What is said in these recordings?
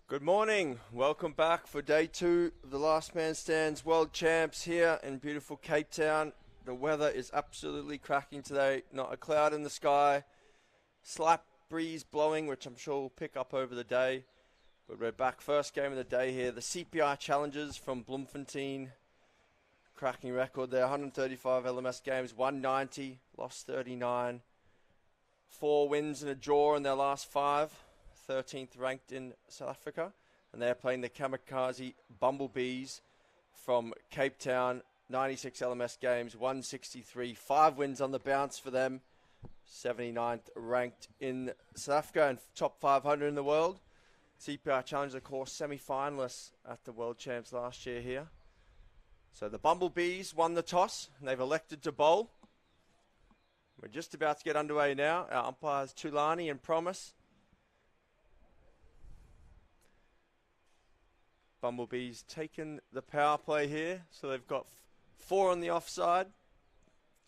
Good morning. Welcome back for day 2 of the Last Man Stands World Champs here in beautiful Cape Town. The weather is absolutely cracking today. Not a cloud in the sky. Slight breeze blowing, which I'm sure will pick up over the day. But we're back. First game of the day here. The CPI Challengers from Bloemfontein. Cracking record there. 135 LMS games, 190, lost 39. 4 wins and a draw in their last 5. 13th ranked in South Africa, and they're playing the Kamikaze Bumblebees from Cape Town. 96 LMS games, 163, 5 wins on the bounce for them. 79th ranked in South Africa and top 500 in the world. CPI Challenge, of course, semi-finalists at the World Champs last year here. So the Bumblebees won the toss, and they've elected to bowl. We're just about to get underway now. Our umpires Tulani and Promise. Bumblebees taking the power play here. So they've got 4 on the offside.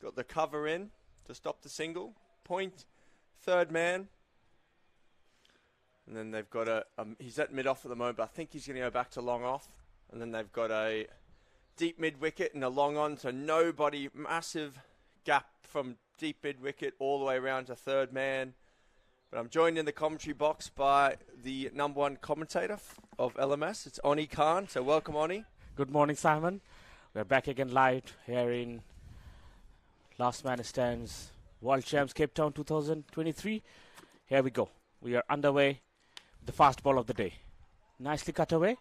Got the cover in to stop the single. Point, third man. And then they've got he's at mid-off at the moment, but I think he's going to go back to long off. And then they've got a deep mid-wicket and a long on. So nobody, massive gap from deep mid-wicket all the way around to third man. But I'm joined in the commentary box by the number 1 commentator of LMS. It's Oni Khan. So welcome, Oni. Good morning, Simon. We're back again live here in Last Man Stands World Champs Cape Town 2023. Here we go. We are underway. The fast ball of the day. Nicely cut away.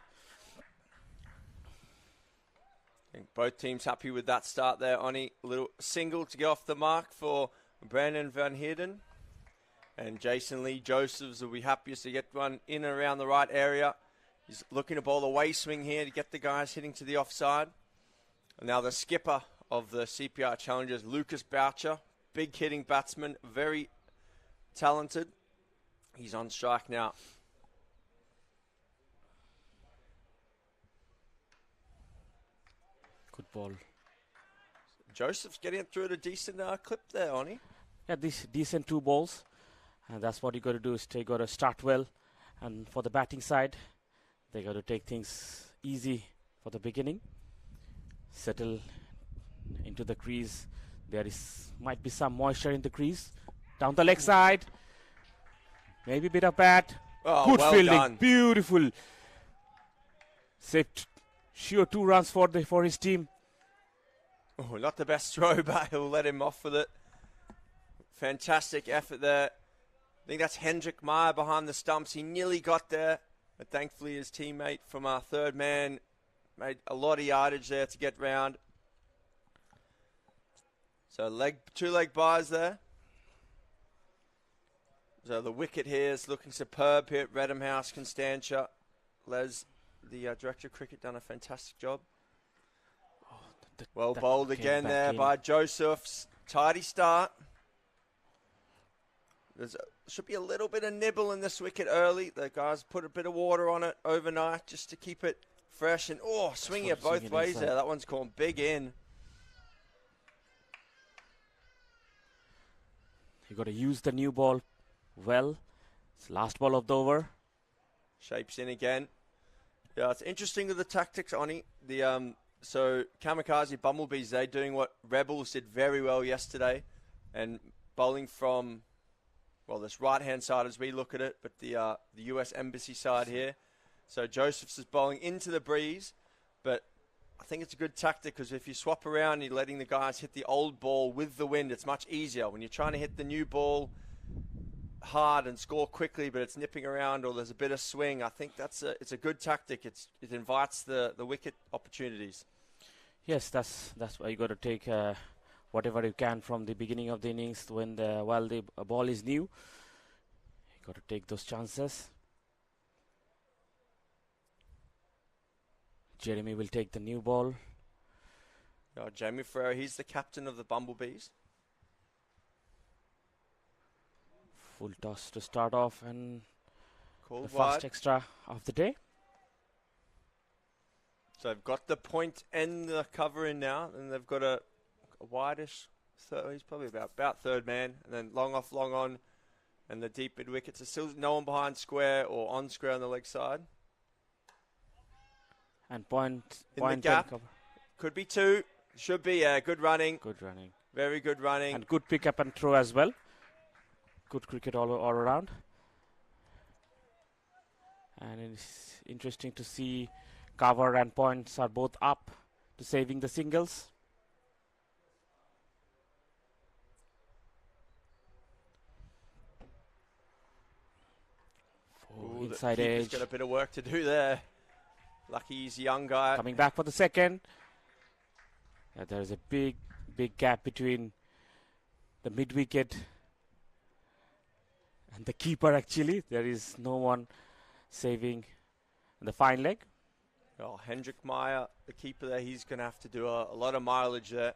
I think both teams happy with that start there, Oni. A little single to get off the mark for Brandon Van Heerden. And Jason Lee Josephs will be happiest to get one in and around the right area. He's looking to bowl a way swing here to get the guys hitting to the offside. And now the skipper of the CPI Challengers, Lucas Boucher, big hitting batsman, very talented. He's on strike now. Good ball. Joseph's getting it through at a decent clip there, Oni. Yeah, these decent 2 balls. And that's what you got to do is they got to start well. And for the batting side, they got to take things easy for the beginning. Settle into the crease. There might be some moisture in the crease. Down the leg side. Maybe a bit of bat. Oh, good well fielding. Done. Beautiful. Saved sure 2 runs for his team. Oh, not the best throw, but he'll let him off with it. Fantastic effort there. I think that's Hendrik Meyer behind the stumps. He nearly got there, but thankfully his teammate from our third man made a lot of yardage there to get round. So 2-leg buys there. So the wicket here is looking superb here at Redham House, Constantia. Les, the Director of Cricket, done a fantastic job. Well bowled again there by Josephs. Tidy start. There should be a little bit of nibble in this wicket early. The guys put a bit of water on it overnight just to keep it fresh. And, swinging it both ways there. That one's gone big in. You got to use the new ball well. It's last ball of the over. Shapes in again. Yeah, it's interesting with the tactics, Oni. So Kamikaze Bumblebees, they're doing what Rebels did very well yesterday. And bowling from... well, this right-hand side as we look at it, but the US Embassy side here. So Josephs is bowling into the breeze, but I think it's a good tactic because if you swap around, you're letting the guys hit the old ball with the wind. It's much easier. When you're trying to hit the new ball hard and score quickly, but it's nipping around or there's a bit of swing, I think it's a good tactic. It invites the wicket opportunities. Yes, that's why you got to take... whatever you can from the beginning of the innings while the ball is new. You got to take those chances. Jeremy will take the new ball. Jamie Ferreira, he's the captain of the Bumblebees. Full toss to start off and Called the first wide. Extra of the day. So they've got the point and the cover in now, and they've got a wideish, he's probably about third man, and then long off, long on, and the deep mid wickets. There's still no one behind square or on square on the leg side. And point In the and gap. cover. Could be 2. Should be, yeah. Good running. Good running. Very good running. And good pick up and throw as well. Good cricket all around. And it's interesting to see cover and points are both up to saving the singles. Ooh, inside the keeper's edge. got a bit of work to do there. Lucky he's a young guy. Coming back for the second. There is a big gap between the mid wicket and the keeper actually. There is no one saving the fine leg. Oh, Hendrik Meyer, the keeper there, he's going to have to do a lot of mileage there.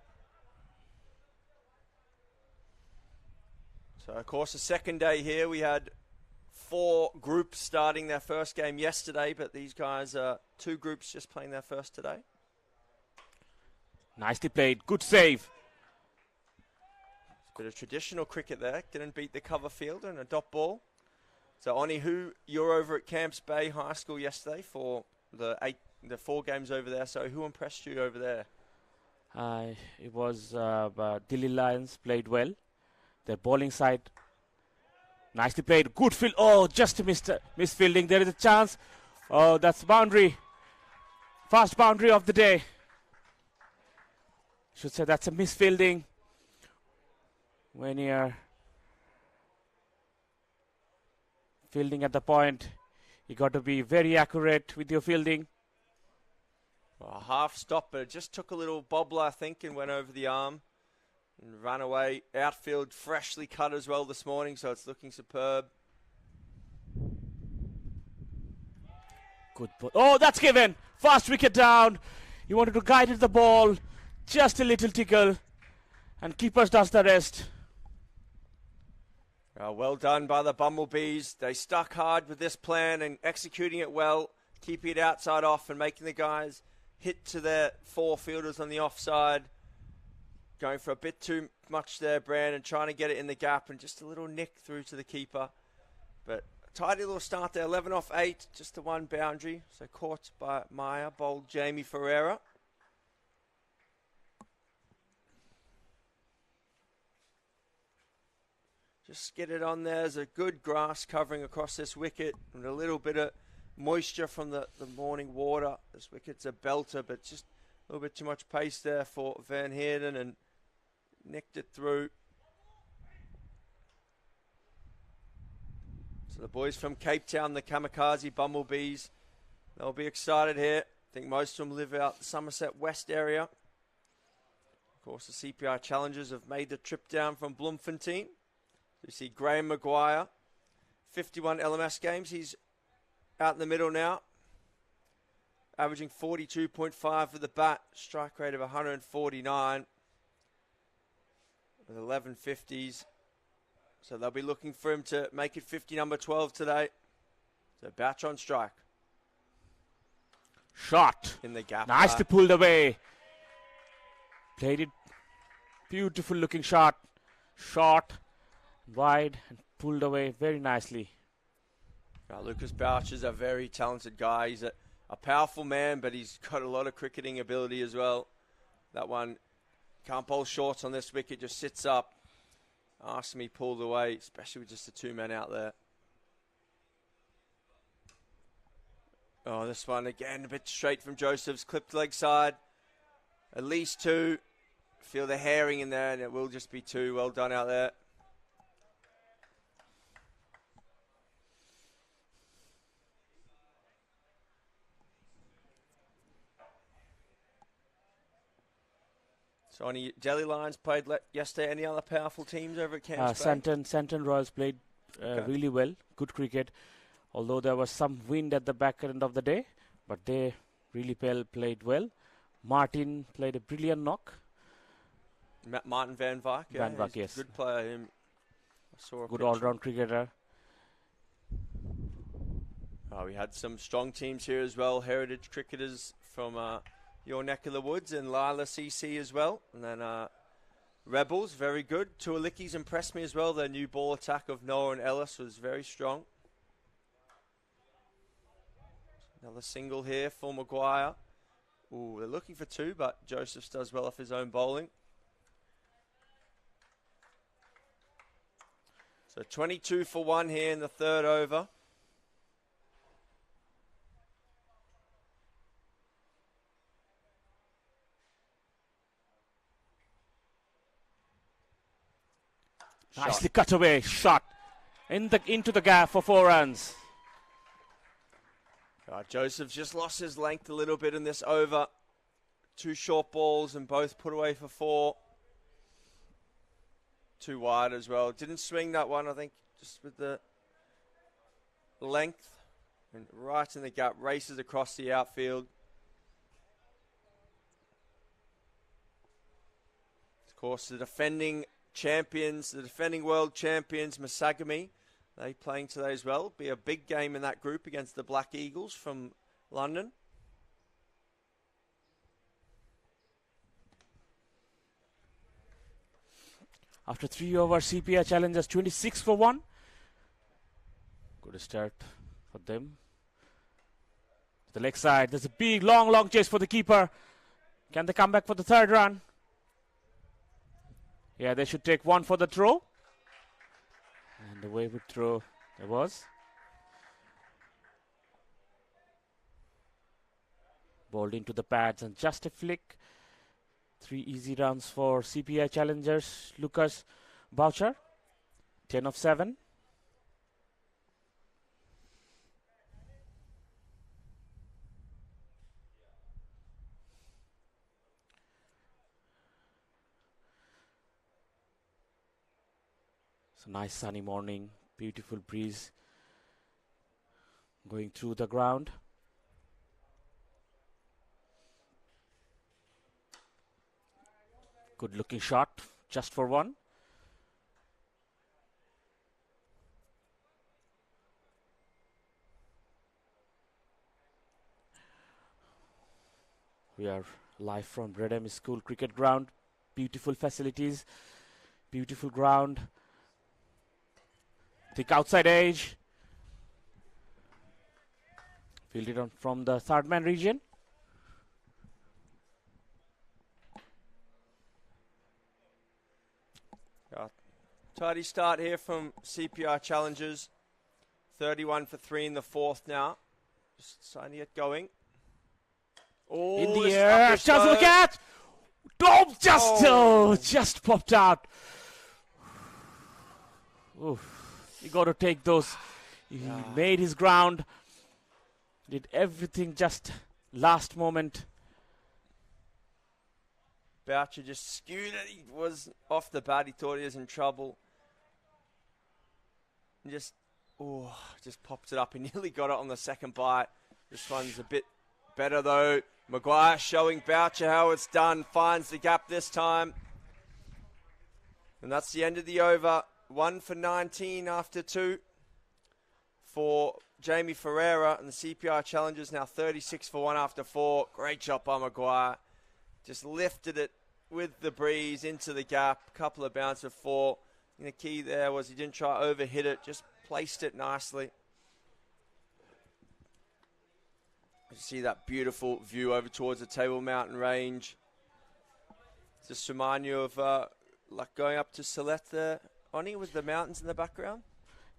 So, of course, the second day here, we had 4 groups starting their first game yesterday, but these guys are 2 groups just playing their first today. Nicely played. Good save. Bit of traditional cricket there. Didn't beat the cover fielder and a dot ball. So, Oni, you're over at Camps Bay High School yesterday for the 4 games over there. So, who impressed you over there? It was Delhi Lions played well. Their bowling side nicely played. Good field. Oh, just missed fielding. There is a chance. Oh, that's boundary. First boundary of the day. Should say that's a misfielding. When you're fielding at the point, you got to be very accurate with your fielding. Well, a half stop, but it just took a little bobbler, I think, and went over the arm and ran away. Outfield freshly cut as well this morning, so it's looking superb. Good ball. Oh, that's given. Fast wicket down. He wanted to guide the ball. Just a little tickle. And keepers does the rest. Well done by the Bumblebees. They stuck hard with this plan and executing it well, keeping it outside off and making the guys hit to their 4 fielders on the offside. Going for a bit too much there, Brandon, trying to get it in the gap and just a little nick through to the keeper. But a tidy little start there, 11 off 8, just the 1 boundary. So caught by Meyer, bowled Jamie Ferreira. Just get it on there. There's a good grass covering across this wicket and a little bit of moisture from the morning water. This wicket's a belter, but just a little bit too much pace there for Van Heerden and nicked it through. So the boys from Cape Town, the Kamikaze Bumblebees, they'll be excited here. I think most of them live out the Somerset West area. Of course, the CPI challengers have made the trip down from Bloemfontein. You see Graham Maguire, 51 LMS games. He's out in the middle now, averaging 42.5 for the bat, strike rate of 149 with 11 50s. So they'll be looking for him to make it 50 number 12 today. So Bouch on strike. Shot. In the gap. Nicely pulled away. Played it. Beautiful looking shot. Shot. Wide and pulled away very nicely. Lucas Bouch is a very talented guy. He's a powerful man, but he's got a lot of cricketing ability as well. That one can't bowl short on this wicket, just sits up. Asked me pulled away, especially with just the 2 men out there. Oh, this one again, a bit straight from Joseph's, clipped leg side. At least 2. Feel the herring in there, and it will just be 2. Well done out there. So any Delhi Lions played yesterday? Any other powerful teams over at Camps Bay? Santon Royals played really well. Good cricket. Although there was some wind at the back end of the day. But they really played well. Martin played a brilliant knock. Martin Van Wyk. Yeah, Van Wyk, yes. Good player. I saw a good picture. all-round cricketer. Oh, we had some strong teams here as well. Heritage cricketers from your neck of the woods, and Lila CC as well. And then Rebels, very good. Tualicki's impressed me as well. Their new ball attack of Noah and Ellis was very strong. Another single here for Maguire. Ooh, they're looking for 2, but Josephs does well off his own bowling. So 22 for 1 here in the 3rd over. Nicely cut away, shot into the gap for 4 runs. Joseph's just lost his length a little bit in this over. 2 short balls and both put away for 4. 2 wide as well. Didn't swing that one, I think, just with the length. And right in the gap, races across the outfield. Of course, the defending champions, the defending world champions, Masagami, they playing today as well. Be a big game in that group against the Black Eagles from London. After 3 overs, CPI challengers 26 for 1. Good start for them. The leg side, there's a big long chase for the keeper. Can they come back for the 3rd run? Yeah, they should take 1 for the throw. And the way we throw there was. Bowled into the pads and just a flick. 3 easy runs for CPI challengers. Lucas Boucher, 10 of 7. It's a nice sunny morning, beautiful breeze going through the ground. Good looking shot, just for 1. We are live from Bredham School Cricket Ground. Beautiful facilities, beautiful ground. Thick outside edge. Fielded on from the 3rd man region. Tidy start here from CPI challengers. 31 for 3 in the 4th now. Just starting to get going. Oh, in the air, just look at! Oh, just popped out. Oof. You got to take those. He made his ground. Did everything just last moment. Boucher just skewed it. He was off the bat. He thought he was in trouble. And just popped it up. He nearly got it on the 2nd bite. This one's a bit better though. Maguire showing Boucher how it's done. Finds the gap this time. And that's the end of the over. 1 for 19 after 2 for Jamie Ferreira. And the CPI challengers now 36 for 1 after 4. Great job by Maguire. Just lifted it with the breeze into the gap. Couple of bounces of 4. And the key there was he didn't try to overhit it. Just placed it nicely. You see that beautiful view over towards the Table Mountain Range. Just remind you of like going up to Sylhet there, Oni, with the mountains in the background?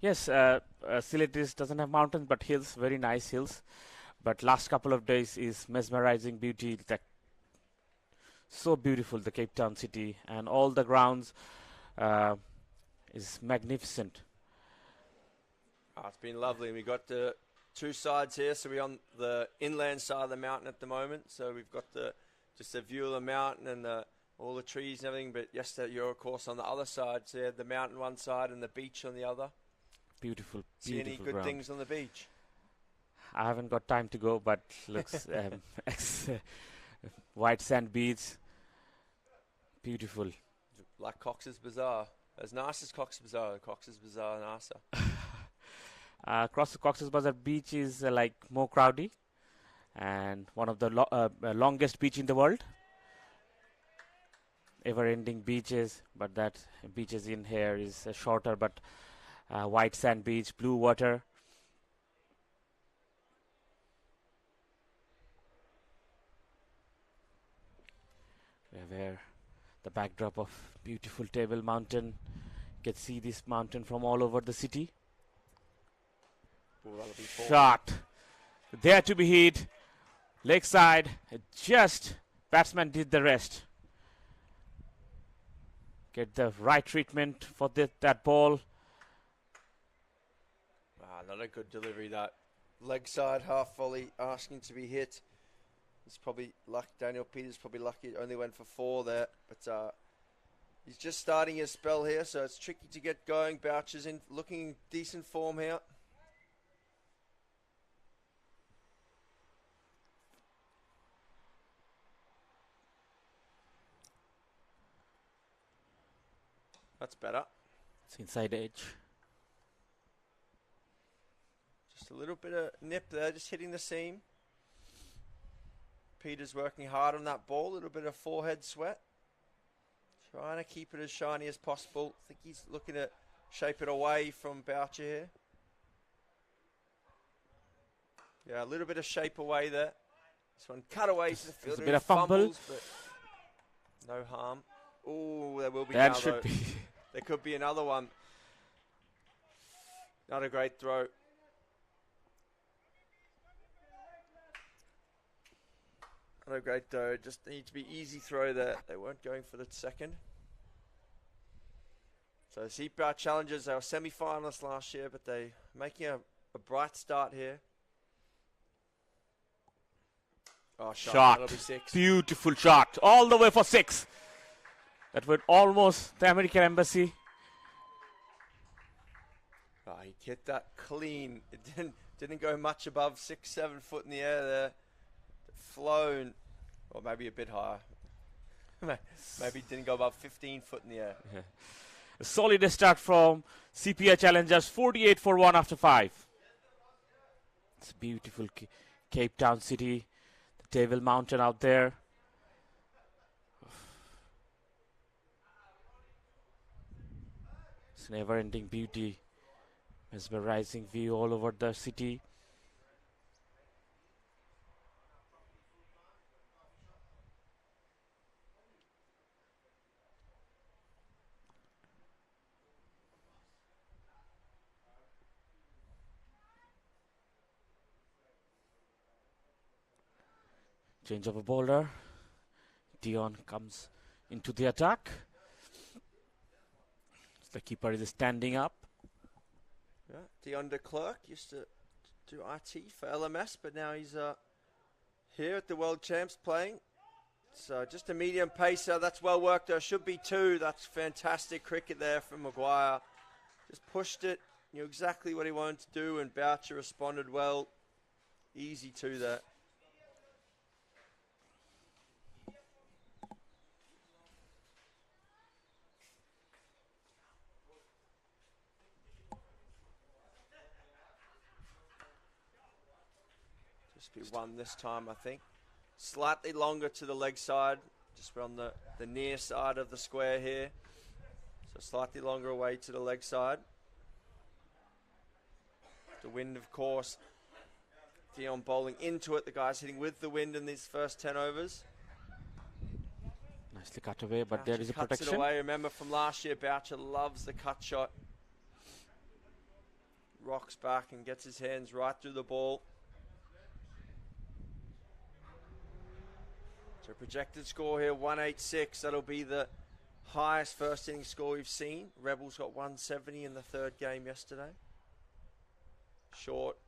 Yes, Sylhet doesn't have mountains but hills, very nice hills. But last couple of days is mesmerizing beauty. That so beautiful, the Cape Town city, and all the grounds is magnificent. It's been lovely. We got the 2 sides here, so we're on the inland side of the mountain at the moment. So we've got just a view of the mountain and all the trees and everything. But yesterday you're of course on the other side, so you had the mountain one side and the beach on the other. Beautiful, See any good ground. things on the beach? I haven't got time to go, but looks white sand beach, beautiful. Like Cox's Bazaar. As nice as Cox's Bazaar. Cox's Bazaar nicer. Across the Cox's Bazar beach is like more crowdy, and one of the longest beach in the world. Ever-ending beaches, but that beaches in here is shorter, but white sand beach, blue water. where the backdrop of beautiful Table Mountain. You can see this mountain from all over the city. Ooh, that'll be four. Shot. There to be hit. Leg side. Just batsman did the rest. Get the right treatment for that ball. Not a good delivery, that. Leg side, half volley, asking to be hit. It's probably luck. Daniel Peters probably lucky it only went for 4 there. But he's just starting his spell here, so it's tricky to get going. Boucher's in looking in decent form here. That's better. It's inside edge. Just a little bit of nip there, just hitting the seam. Peters working hard on that ball, a little bit of forehead sweat. Trying to keep it as shiny as possible. I think he's looking to shape it away from Boucher here. Yeah, a little bit of shape away there. This one cut away to the fielder. A bit of fumble. But no harm. Oh, there will be That now, should though. be. There could be another one. Not a great throw. Not a great throw. Just need to be easy throw there. They weren't going for the second. So CPI challengers, they were semi-finalists last year, but they making a bright start here. Oh, shot. That'll be 6. Beautiful shot. All the way for 6. That went almost the American Embassy. Oh, he hit that clean. It didn't go much above 6-7 foot in the air there. Flown, or maybe a bit higher. Maybe it didn't go above 15 foot in the air. Yeah. A solid start from CPI challengers. 48 for 1 after 5. It's a beautiful Cape Town city. The Table Mountain out there. It's never-ending beauty. Mesmerizing view all over the city. Change of a bowler. Dion comes into the attack. The keeper is standing up. Yeah, Dion de Klerk used to do IT for LMS, but now he's here at the World Champs playing. So just a medium pacer. That's well worked. There should be 2. That's fantastic cricket there from Maguire. Just pushed it. Knew exactly what he wanted to do, and Boucher responded well. Easy 2 there. Be 1 this time, I think. Slightly longer to the leg side. Just we're on the near side of the square here. So slightly longer away to the leg side. The wind, of course. Dion bowling into it. The guy's hitting with the wind in these first 10 overs. Nicely cut away, but Boucher there is a cuts protection. It away. Remember from last year, Boucher loves the cut shot. Rocks back and gets his hands right through the ball. So projected score here, 186. That'll be the highest first inning score we've seen. Rebels got 170 in the 3rd game yesterday. Short.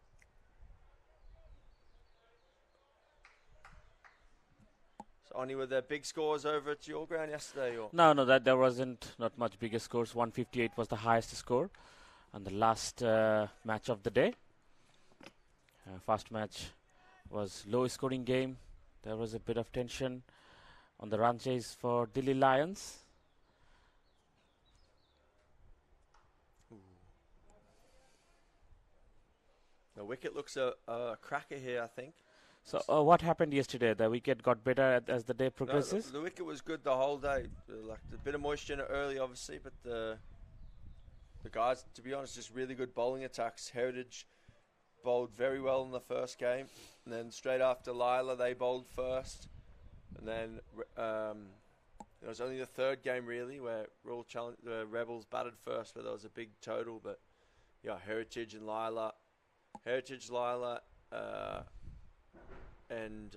So Oni, were there big scores over at your ground yesterday? Or? No, that there wasn't not much bigger scores. 158 was the highest score on the last match of the day. First match was low scoring game. There was a bit of tension on the run chase for Delhi Lions. Ooh. The wicket looks a cracker here, I think. So what happened yesterday? The wicket got better as the day progresses? No, the wicket was good the whole day. Like a bit of moisture in it early, obviously, but the guys, to be honest, just really good bowling attacks. Heritage bowled very well in the first game. And then straight after Lila, they bowled first. And then It was only the third game really where the Rebels batted first, where there was a big total. But yeah, Heritage, Lila, and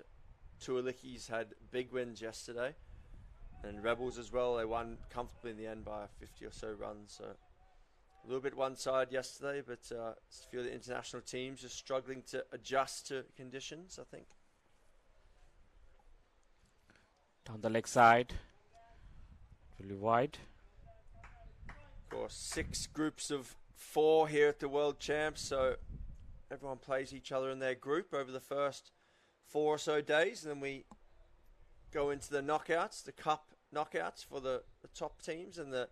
Tualikis had big wins yesterday, and Rebels as well. They won comfortably in the end by 50 or so runs. So a little bit one side yesterday, but a few of the international teams just struggling to adjust to conditions, I think. Down the leg side, really wide. Of course, 6 groups of 4 here at the World Champs, so everyone plays each other in their group over the first 4 or so days, and then we go into the knockouts, the cup knockouts for the top teams, and the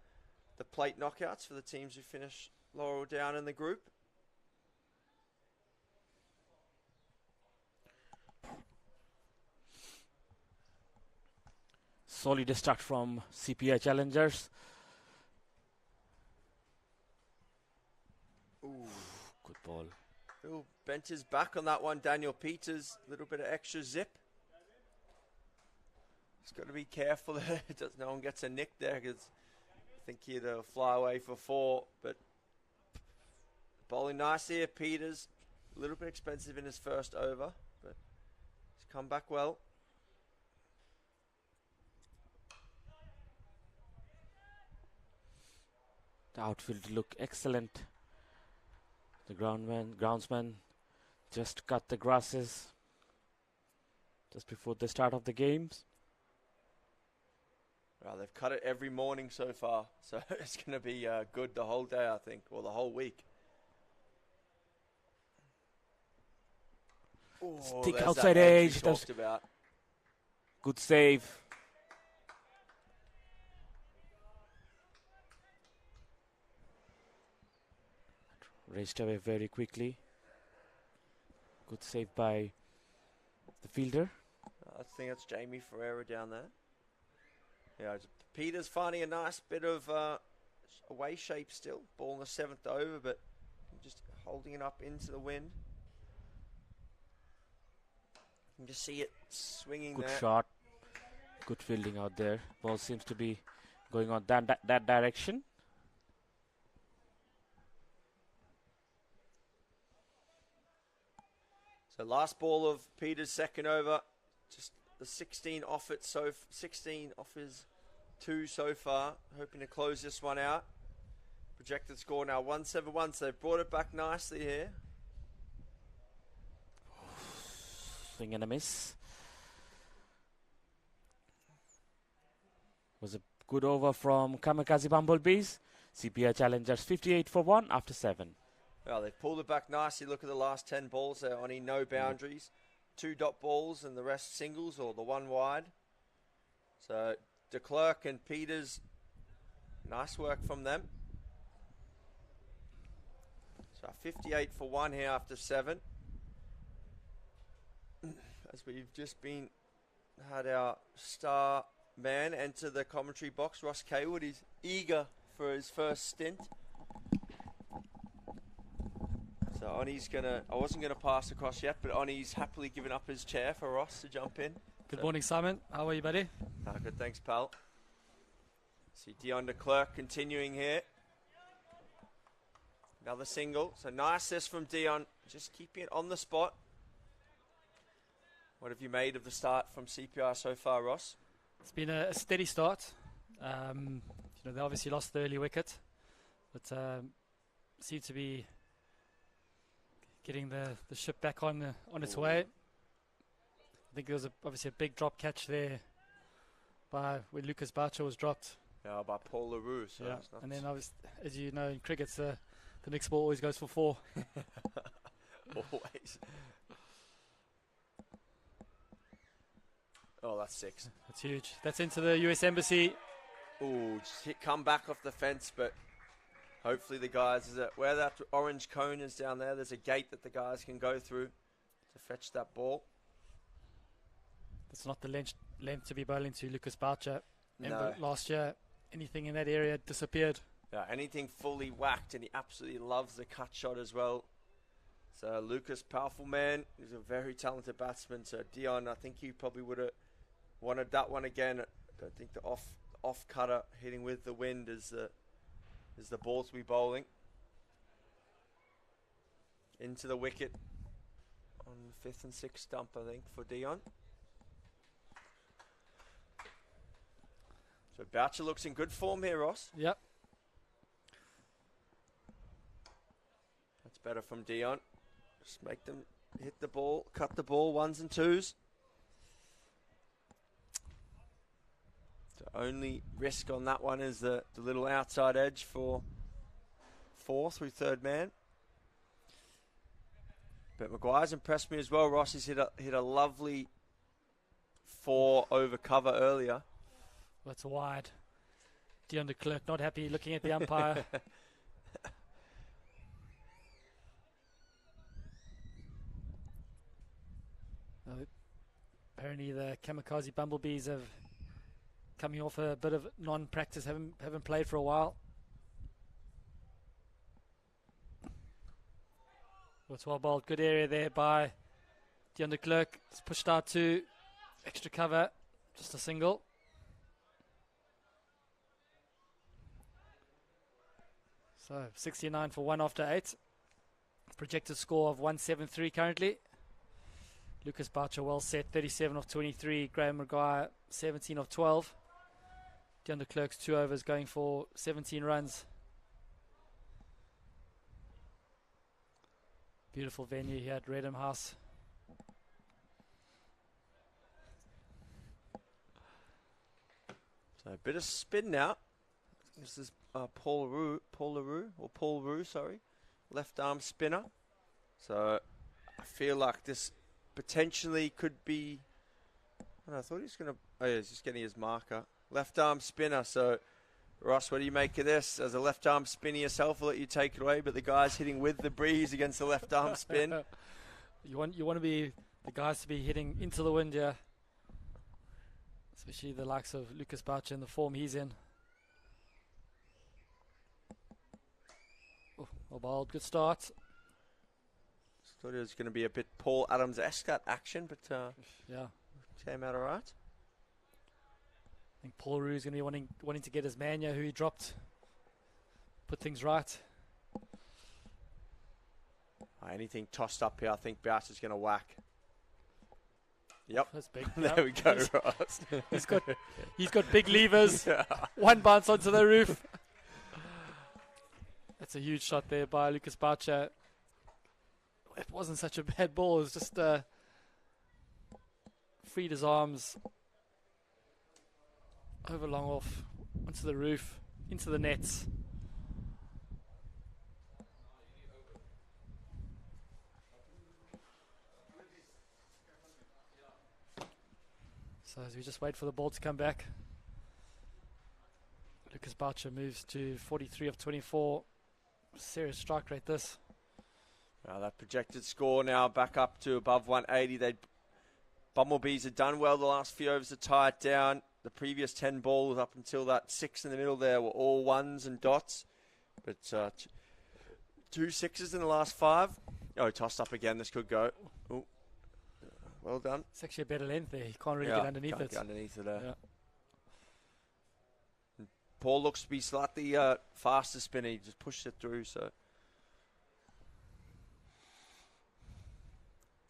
plate knockouts for the teams who finish lower down in the group. Solid start from CPI challengers. Ooh, good ball. Ooh, bent his back on that one, Daniel Peters. A little bit of extra zip. He's got to be careful that no one gets a nick there, because I think he'd fly away for 4. But bowling nice here, Peters. A little bit expensive in his first over, but he's come back well. The outfield look excellent. The groundsman just cut the grasses just before the start of the games. Well, they've cut it every morning so far, so it's going to be good the whole day, I think, or the whole week. Oh, thick outside edge. Talked about. Good save. Raced away very quickly. Good save by the fielder. I think that's Jamie Ferreira down there. Yeah, Peter's finding a nice bit of away shape still. Ball in the 7th over, but just holding it up into the wind. You can just see it swinging Good there. shot. Good fielding out there. Ball seems to be going on that direction. So last ball of Peter's second over, just the 16 off it, so 16 off his 2 so far, hoping to close this one out. Projected score now 171, so they've brought it back nicely here. Swing and a miss. Was a good over from Kamikaze Bumblebees. CPI challengers 58 for 1 after 7. Well, they've pulled it back nicely. Look at the last 10 balls there, Oni, no boundaries. 2 dot balls and the rest singles, or the 1 wide. So de Klerk and Peters, nice work from them. So 58 for 1 here after 7. As we've just had our star man enter the commentary box, Ross Kaywood. He's eager for his first stint. So Oni's I wasn't gonna pass across yet, but Oni's happily given up his chair for Ross to jump in. Good morning, Simon. How are you, buddy? Good, thanks, pal. See Dion de Klerk continuing here. Another single. So nice this from Dion, just keeping it on the spot. What have you made of the start from CPI so far, Ross? It's been a steady start. They obviously lost the early wicket, but seem to be getting the ship back on its way. I think there was obviously a big drop catch there by where Lucas Barcher was dropped. Yeah, by Paul LaRue. So yeah, and then as you know, in cricket, the next ball always goes for 4. Always. Oh, that's 6. That's huge. That's into the US Embassy. Ooh, just come back off the fence, but hopefully the guys, where that orange cone is down there, there's a gate that the guys can go through to fetch that ball. That's not the length to be bowling to Lucas Barcher. No. Last year, anything in that area disappeared. Yeah, anything fully whacked, and he absolutely loves the cut shot as well. So Lucas, powerful man. He's a very talented batsman. So Dion, I think he probably would have wanted that one again. I don't think the off cutter hitting with the wind as the ball to be bowling. Into the wicket on the 5th and 6th stump, I think, for Dion. So Boucher looks in good form here, Ross. Yep. That's better from Dion. Just make them hit the ball, cut the ball, 1s and 2s. The only risk on that one is the little outside edge for 4 through 3rd man. But Maguire's impressed me as well. Ross has hit a lovely 4 over cover earlier. That's wide. Dion de Klerk not happy looking at the umpire. Apparently the Kamikaze Bumblebees have coming off a bit of non-practice, haven't played for a while. What's well bowled, good area there by Dion de Klerk. It's pushed out to extra cover, just a single. So 69 for 1 after 8. Projected score of 173 currently. Lucas Boucher well set, 37 of 23. Graham Maguire 17 of 12. Dion de Klerk's 2 overs going for 17 runs. Beautiful venue here at Redham House. So a bit of spin now. This is Paul Rue, sorry, left arm spinner. So I feel like this potentially could be. I thought he was going to. Oh yeah, he's just getting his marker. Left arm spinner. So Ross, what do you make of this? As a left arm spinner yourself, I'll let you take it away. But the guy's hitting with the breeze against the left arm spin. You want to be the guys to be hitting into the wind, yeah. Especially the likes of Lucas Boucher in the form he's in. Oh, well bowled, good start. Thought it was going to be a bit Paul Adams-esque, that action, but yeah, came out all right. I think Paul Rue is going to be wanting to get his man, who he dropped, put things right. Anything tossed up here, I think Boucher's going to whack. Yep. That's big. There we go, Ross. He's got big levers. One bounce onto the roof. That's a huge shot there by Lucas Boucher. It wasn't such a bad ball. It was just freed his arms over long off onto the roof, into the nets. So as we just wait for the ball to come back, Lucas Boucher moves to 43 of 24. Serious strike rate this. Well, that projected score now back up to above 180. Bumblebees had done well the last few overs to tie it down. The previous 10 balls up until that 6 in the middle there were all 1s and dots. But 2 6s in the last 5. Oh, tossed up again. This could go. Ooh. Well done. It's actually a better length there. You can't really get underneath can't it. Get underneath it there. Yeah. Paul looks to be slightly faster spinner. He just pushed it through, so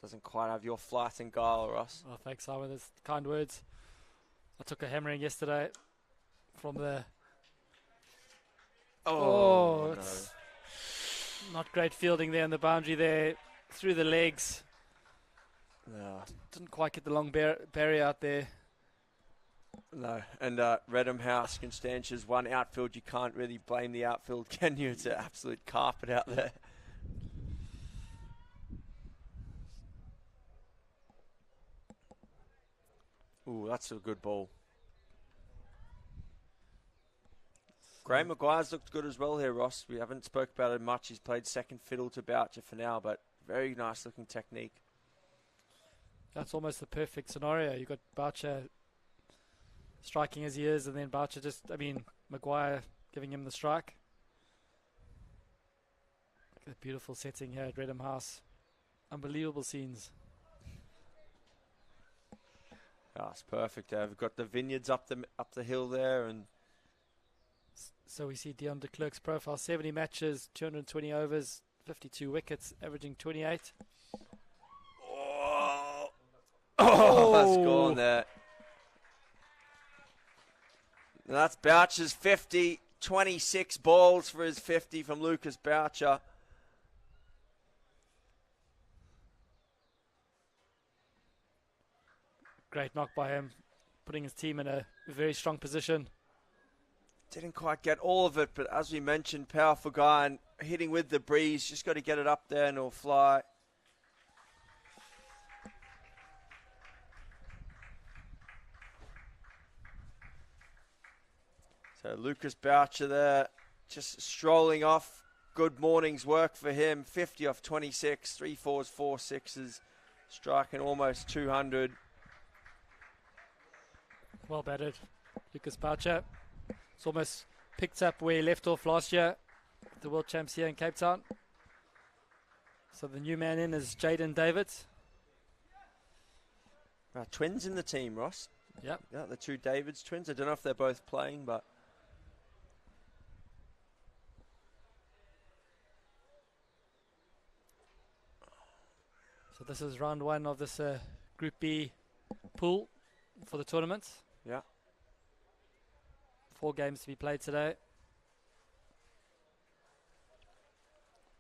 doesn't quite have your flight and guile, Ross. Oh, thanks, Simon. Those kind words. I took a hammering yesterday from the. Oh, it's not great fielding there on the boundary there, through the legs. No. Didn't quite get the long barrier out there. No, and Redham House, Constantia's one outfield. You can't really blame the outfield, can you? It's an absolute carpet out there. Ooh, that's a good ball. Graham Maguire's looked good as well here, Ross. We haven't spoke about it much. He's played second fiddle to Boucher for now, but very nice looking technique. That's almost the perfect scenario. You've got Boucher striking as he is, and then Boucher Maguire giving him the strike. Look at that beautiful setting here at Redham House. Unbelievable scenes. Oh, it's perfect. We've got the vineyards up the hill there, and so we see Dion de Klerk's profile: 70 matches, 220 overs, 52 wickets, averaging 28. That's gone there. And that's Boucher's 50. 26 balls for his 50 from Lucas Boucher. Great knock by him, putting his team in a very strong position. Didn't quite get all of it, but as we mentioned, powerful guy and hitting with the breeze. Just got to get it up there and it'll fly. So Lucas Boucher there, just strolling off. Good morning's work for him. 50 off 26, 3 4s, 4 6s, striking almost 200. Well batted, Lucas Boucher. It's almost picked up where he left off last year, the World Champs here in Cape Town. So the new man in is Jaden Davids. Twins in the team, Ross. Yep. Yeah, the two Davids twins. I don't know if they're both playing, but so this is round one of this Group B pool for the tournament. yeah. 4 games to be played today.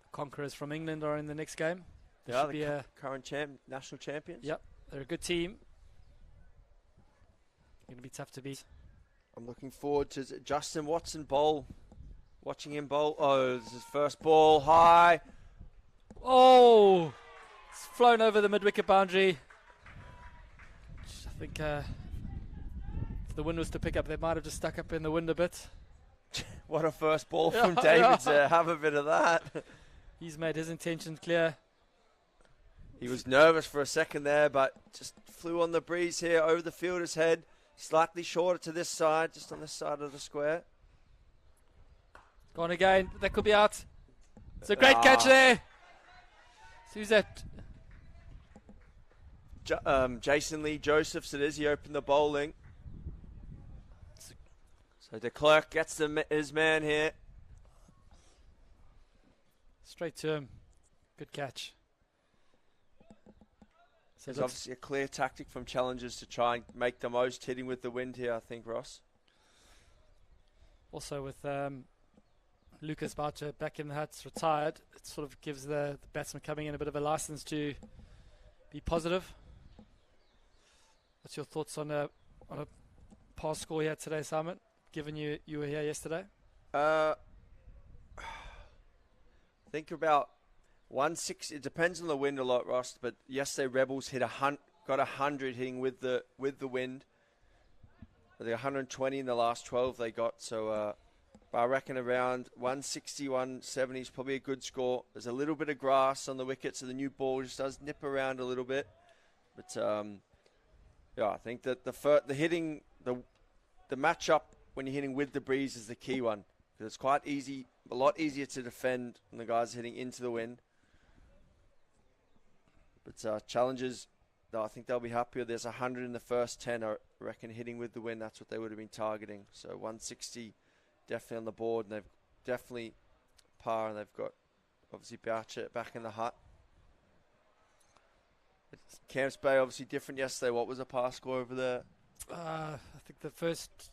The Conquerors from England are in the next game. There Yeah, should be a current national champions. Yep, they're a good team. Going to be tough to beat. I'm looking forward to Justin Watson bowl. Watching him bowl. Oh, this is his first ball high. Oh, it's flown over the mid-wicket boundary. I think if the wind was to pick up, they might have just stuck up in the wind a bit. What a first ball from Davids there. Have a bit of that. He's made his intentions clear. He was nervous for a second there, but just flew on the breeze here over the fielder's head. Slightly shorter to this side, just on this side of the square. Gone again. That could be out. It's a great catch there. So who's that? Jason Lee Josephs, it is. He opened the bowling. So de Klerk gets his man here. Straight to him. Good catch. So There's obviously a clear tactic from challengers to try and make the most hitting with the wind here, I think, Ross. also with Lucas Boucher back in the huts, retired, it sort of gives the batsman coming in a bit of a license to be positive. What's your thoughts on a pass score here today, Simon, given you were here yesterday? Think about 160. It depends on the wind a lot, Ross. But yesterday, Rebels got 100 hitting with the wind. The 120 in the last 12 they got. So I reckon around 160, 170 is probably a good score. There's a little bit of grass on the wicket, so the new ball just does nip around a little bit. But yeah, I think that the hitting, the matchup when you're hitting with the breeze is the key one. Because it's quite easy, a lot easier to defend when the guys hitting into the wind. But challengers, I think they'll be happier. There's 100 in the first 10, I reckon, hitting with the wind. That's what they would have been targeting. So 160 definitely on the board, and they've definitely par, and they've got obviously Boucher back in the hut. Camps Bay obviously different yesterday. What was the par score over there? I think the first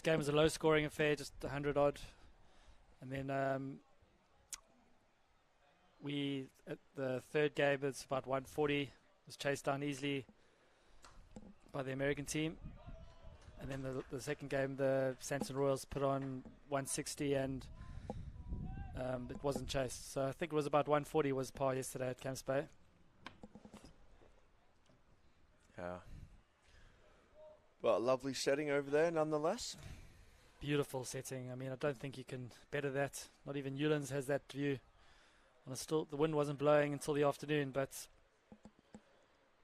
game was a low scoring affair, just 100 odd, and then we at the third game it's about 140. Was chased down easily by the American team, and then the second game the Sanson Royals put on 160 and it wasn't chased. So I think it was about 140 was par yesterday at Camps Bay. Yeah. Well, lovely setting over there nonetheless. Beautiful setting. I mean, I don't think you can better that. Not even Newlands has that view. And the wind wasn't blowing until the afternoon, but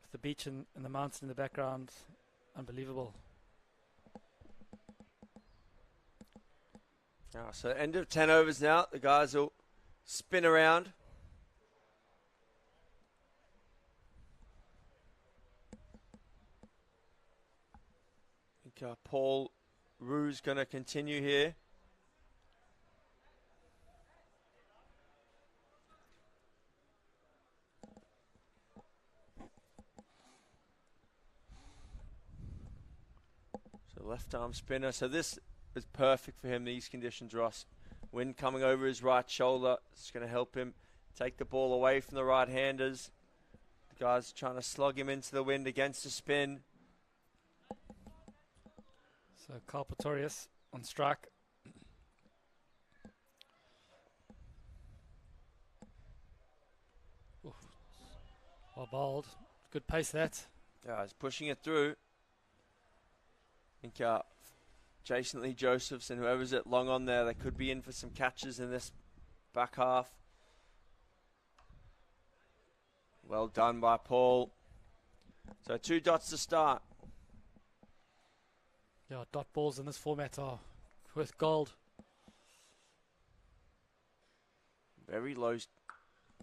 with the beach and the mountain in the background, unbelievable. So end of 10 overs now. The guys will spin around. Paul Rue's going to continue here. So left arm spinner. So this is perfect for him, these conditions, Ross. Wind coming over his right shoulder. It's going to help him take the ball away from the right-handers. The guy's trying to slog him into the wind against the spin. So Carl Pretorius on strike. Oof. Well bowled. Good pace that. Yeah, he's pushing it through. I think Jason Lee Josephs and whoever's at long on there, they could be in for some catches in this back half. Well done by Paul. So 2 dots to start. Yeah, dot balls in this format are worth gold. Very low.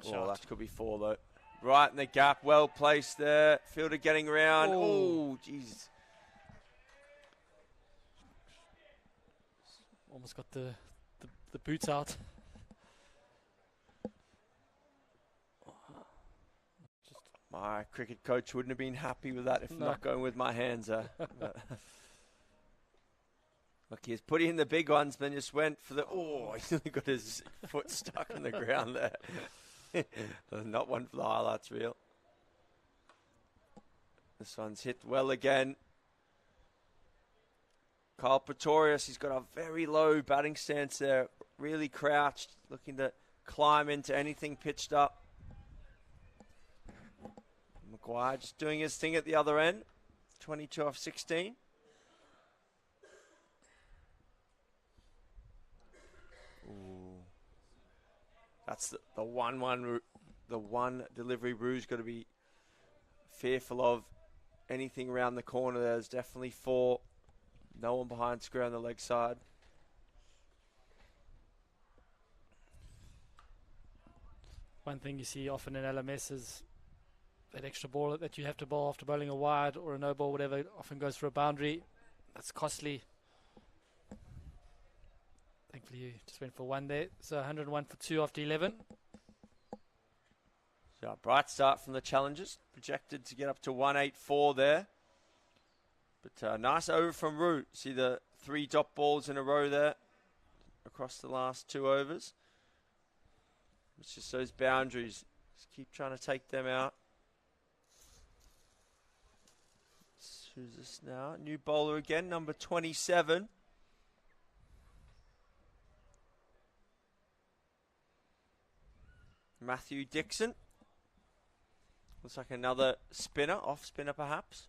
Oh, Shot. that could be 4 though. Right in the gap, well placed there. Fielder getting around. Oh. Oh, jeez. Almost got the boots out. My cricket coach wouldn't have been happy with that if not going with my hands. Look, he was putting in the big ones, but just went for the... Oh, he nearly got his foot stuck in the ground there. Not one for the highlights reel. This one's hit well again. Carl Pretorius, he's got a very low batting stance there. Really crouched, looking to climb into anything pitched up. Maguire just doing his thing at the other end. 22 off 16. Ooh. That's the one delivery Rue's got to be fearful of. Anything around the corner, there's definitely 4. No one behind square on the leg side. One thing you see often in LMS is that extra ball that you have to bowl after bowling a wide or a no ball, whatever, often goes for a boundary. That's costly. Thankfully, you just went for 1 there. So 101 for 2 after 11. So a bright start from the challengers. Projected to get up to 184 there. But nice over from Rue. See the 3 dot balls in a row there across the last 2 overs. It's just those boundaries. Just keep trying to take them out. Who's this now? New bowler again, number 27. Matthew Dixon. Looks like another spinner, off spinner perhaps.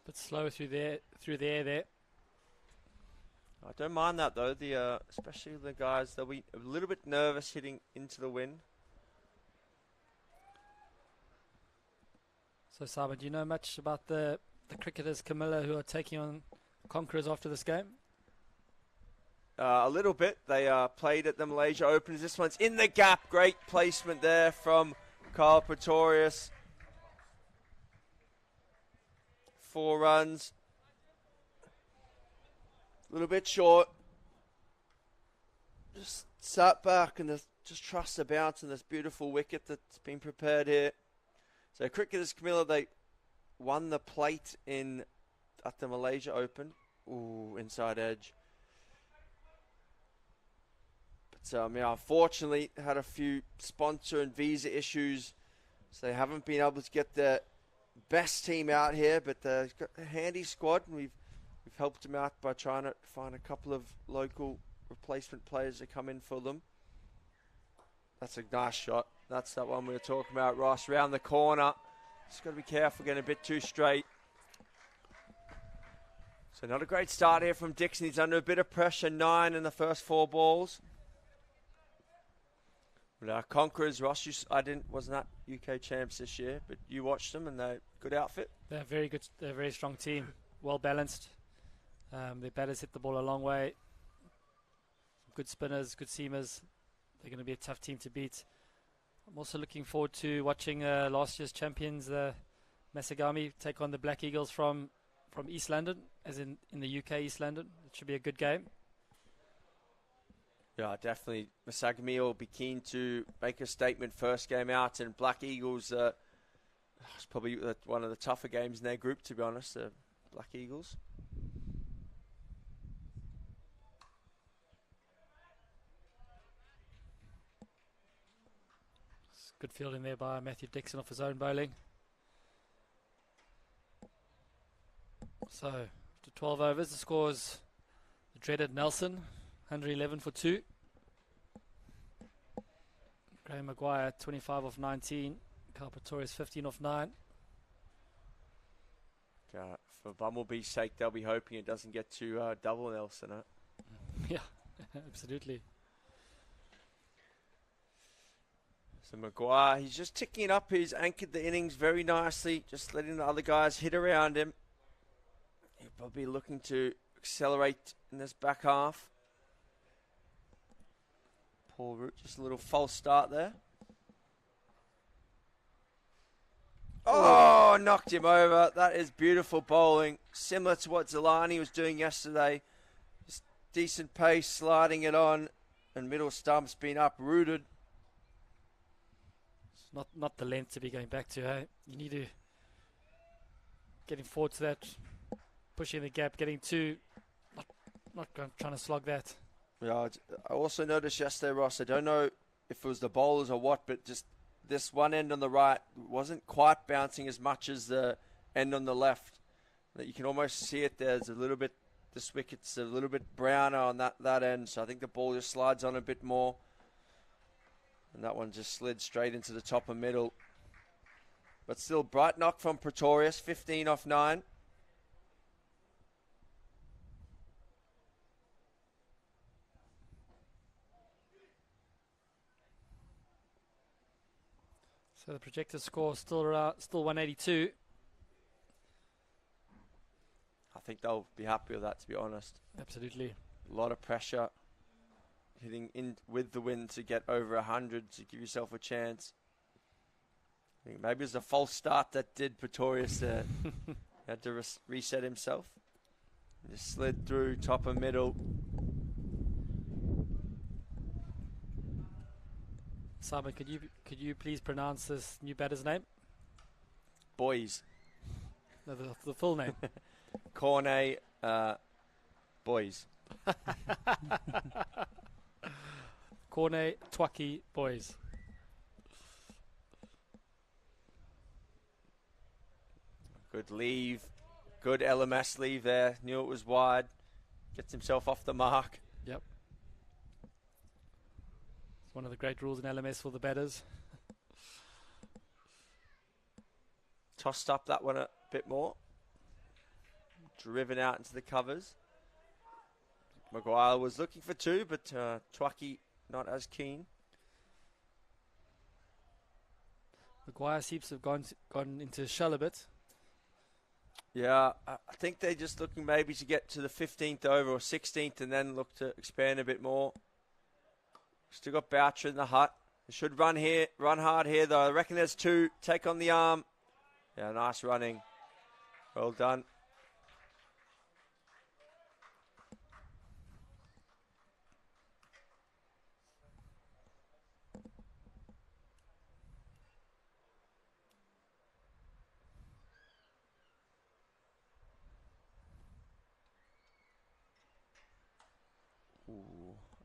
Bit slow through the air there. I don't mind that though. Especially the guys, they'll be a little bit nervous hitting into the wind. So Simon, do you know much about the cricketers Camilla who are taking on Conquerors after this game? A little bit. They played at the Malaysia Open. This one's in the gap. Great placement there from Carl Pretorius. 4 runs. A little bit short. Just sat back and just trust the bounce and this beautiful wicket that's been prepared here. So cricketers Camilla, they won the plate at the Malaysia Open. Ooh, inside edge. But unfortunately had a few sponsor and visa issues, so they haven't been able to get the best team out here. But they've got a handy squad, and we've helped them out by trying to find a couple of local replacement players to come in for them. That's a nice shot. That's that one we were talking about, Ross. Round the corner. Just got to be careful, getting a bit too straight. So not a great start here from Dixon. He's under a bit of pressure. 9 in the first 4 balls. But our Conquerors, Ross, wasn't at UK champs this year, but you watched them and they're good outfit. They're very good. They're a very strong team. Well balanced. Their batters hit the ball a long way. good spinners, good seamers. They're going to be a tough team to beat. I'm also looking forward to watching last year's champions, Masagami, take on the Black Eagles from East London, as in the UK, East London. It should be a good game. Yeah, definitely. Masagami will be keen to make a statement first game out, and Black Eagles it's probably one of the tougher games in their group, to be honest, the Black Eagles. Good fielding there by Matthew Dixon off his own bowling. So, after 12 overs, the score's the dreaded Nelson, 111 for 2. Graham Maguire, 25 off 19. Carl Pretorius, 15 off 9. For Bumblebee's sake, they'll be hoping it doesn't get to double Nelson. Huh? Yeah, absolutely. So Maguire, he's just ticking it up. He's anchored the innings very nicely, just letting the other guys hit around him. He'll probably be looking to accelerate in this back half. Paul Root, just a little false start there. Oh, knocked him over. That is beautiful bowling, similar to what Zilani was doing yesterday. Just decent pace, sliding it on, and middle stump's been uprooted. Not the length to be going back to, hey? You need to getting forward to that, pushing the gap, getting to, not trying to slog that. Yeah, I also noticed yesterday, Ross, I don't know if it was the bowlers or what, but just this one end on the right wasn't quite bouncing as much as the end on the left. You can almost see it there. There's a little bit, this wicket's a little bit browner on that end, so I think the ball just slides on a bit more. And that one just slid straight into the top and middle. But still, bright knock from Pretorius, 15 off 9. So the projected score still 182. I think they'll be happy with that, to be honest. Absolutely. A lot of pressure. Hitting in with the wind to get over 100 to give yourself a chance. I think maybe it was a false start that did Pretorius there. Had to reset himself. Just slid through top and middle. Simon, could you please pronounce this new batter's name? Boys. No, the full name. Cornet Boys. Cornet Twaki Boys. Good leave. Good LMS leave there. Knew it was wide. Gets himself off the mark. Yep. It's one of the great rules in LMS for the batters. Tossed up that one a bit more. Driven out into the covers. Maguire was looking for 2, but Twaki not as keen. Maguire seems to have gone into shell a bit. Yeah, I think they're just looking maybe to get to the 15th over or 16th and then look to expand a bit more. Still got Boucher in the hut. They should run hard here though. I reckon there's 2. Take on the arm. Yeah, nice running. Well done.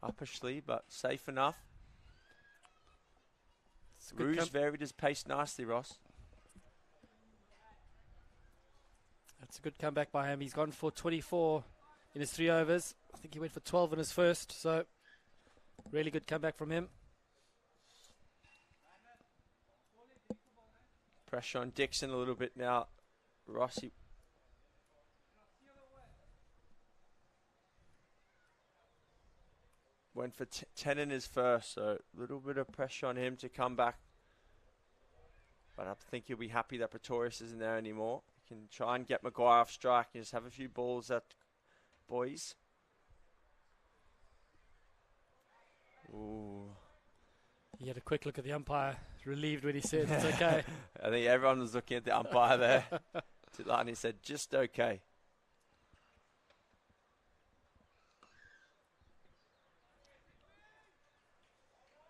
Upper sleeve, but safe enough. Rouge varied his pace nicely, Ross. That's a good comeback by him. He's gone for 24 in his 3 overs. I think he went for 12 in his first, so really good comeback from him. Pressure on Dixon a little bit now. Rossi. Went for 10 in his first, so a little bit of pressure on him to come back. But I think he'll be happy that Pretorius isn't there anymore. He can try and get Maguire off strike and just have a few balls at Boys. Ooh. He had a quick look at the umpire, relieved when he said it's okay. I think everyone was looking at the umpire there. Tulani said, just okay.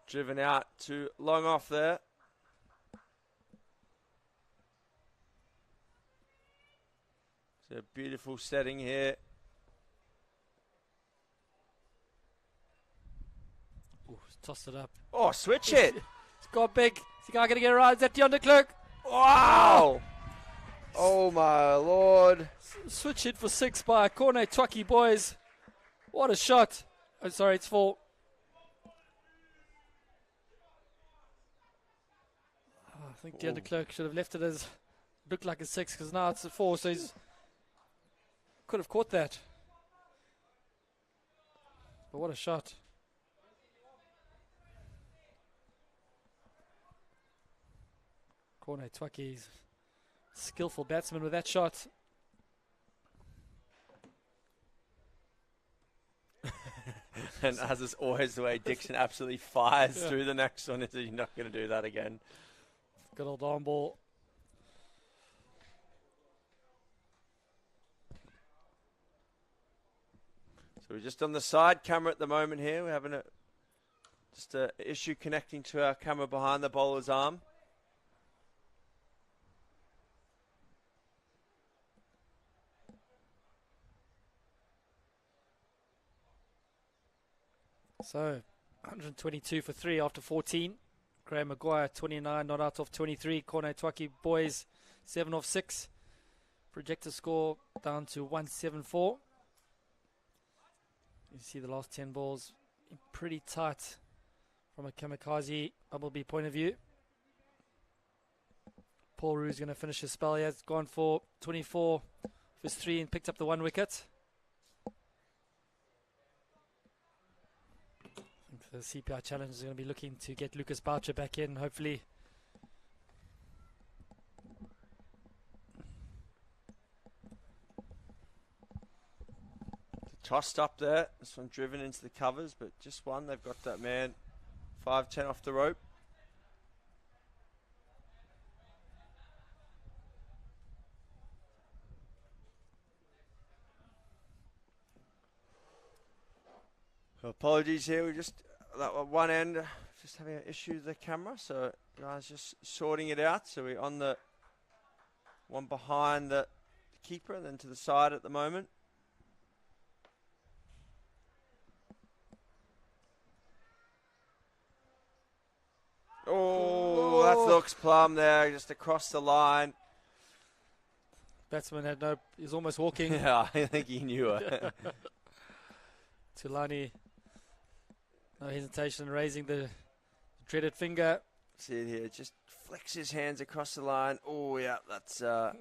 Driven out too long off there. It's a beautiful setting here. Ooh, tossed it up. Oh, switch it. It's got big. Is the guy going to get it right? Is that Deonta Clerk? Wow. Oh, my Lord. Switch hit for 6 by Corne Twaki, boys. What a shot. Oh, sorry, it's 4. Oh, I think Deonta Clerk should have left it as looked like a 6 because now it's a 4, so he's could have caught that. But what a shot. Corne Twaki's skillful batsman with that shot. And as is always the way, Dixon absolutely fires through the next one. He's not going to do that again. Good old arm ball. So we're just on the side camera at the moment here. We're having just an issue connecting to our camera behind the bowler's arm. So, 122 for 3 after 14. Graham Maguire, 29, not out of 23. Corne Twaki, boys, 7 off 6. Projector score down to 174. You see the last 10 balls pretty tight from a Kamikaze Bumblebee point of view. Paul Roo's going to finish his spell. He has gone for 24 of his 3 and picked up the 1 wicket. The CPI challenge is going to be looking to get Lucas Boucher back in, hopefully. Tossed up there. This one driven into the covers, but just one. They've got that man 5-10 off the rope. Apologies here. We just that one end just having an issue with the camera, so guys just sorting it out. So we're on the one behind the keeper and then to the side at the moment. Oh, that looks plumb there, just across the line. Batsman had no, he's almost walking. Yeah, I think he knew it. Tulani, no hesitation, raising the dreaded finger. See it here, just flicks his hands across the line. Oh, yeah, that's... It's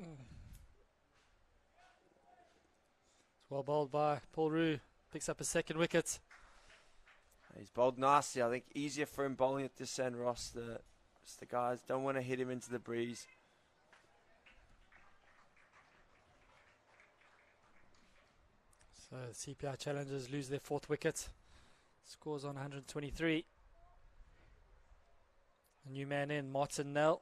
well bowled by Paul Roo. Picks up a 2nd wicket. He's bowled nicely. I think easier for him bowling at this end, Ross. The guys don't want to hit him into the breeze. So CPI challengers lose their 4th wicket. Scores on 123. A new man in, Martin Nell.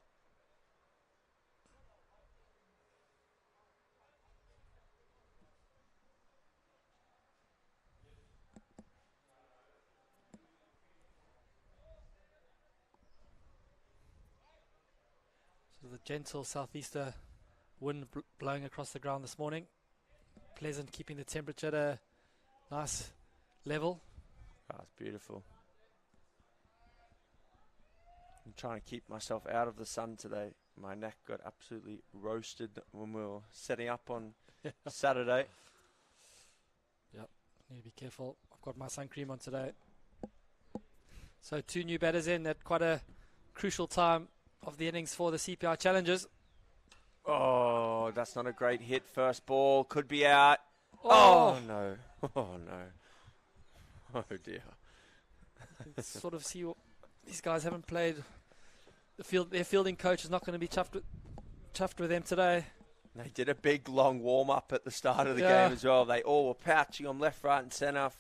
So the gentle southeaster wind blowing across the ground this morning. Pleasant, keeping the temperature at a nice level. Oh, it's beautiful. I'm trying to keep myself out of the sun today. My neck got absolutely roasted when we were setting up on Saturday. Yep, need to be careful. I've got my sun cream on today. So 2 new batters in at quite a crucial time of the innings for the CPI challengers. Oh, that's not a great hit. First ball could be out. Oh, no. Oh, no. Oh, dear. Sort of see what these guys haven't played. Their fielding coach is not going to be chuffed with them today. They did a big, long warm-up at the start of the game as well. They all were pouching on left, right and centre.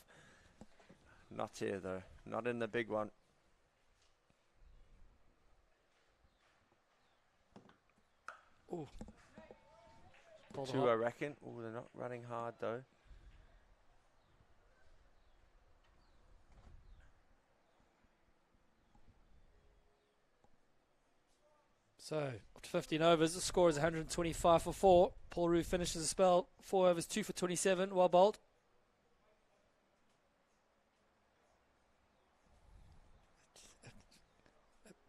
Not here, though. not in the big one. Ooh. Pulled Two, hot. I reckon. Oh, they're not running hard, though. So, after 15 overs, the score is 125 for 4. Paul Roux finishes the spell. 4 overs, 2 for 27. Well bowled.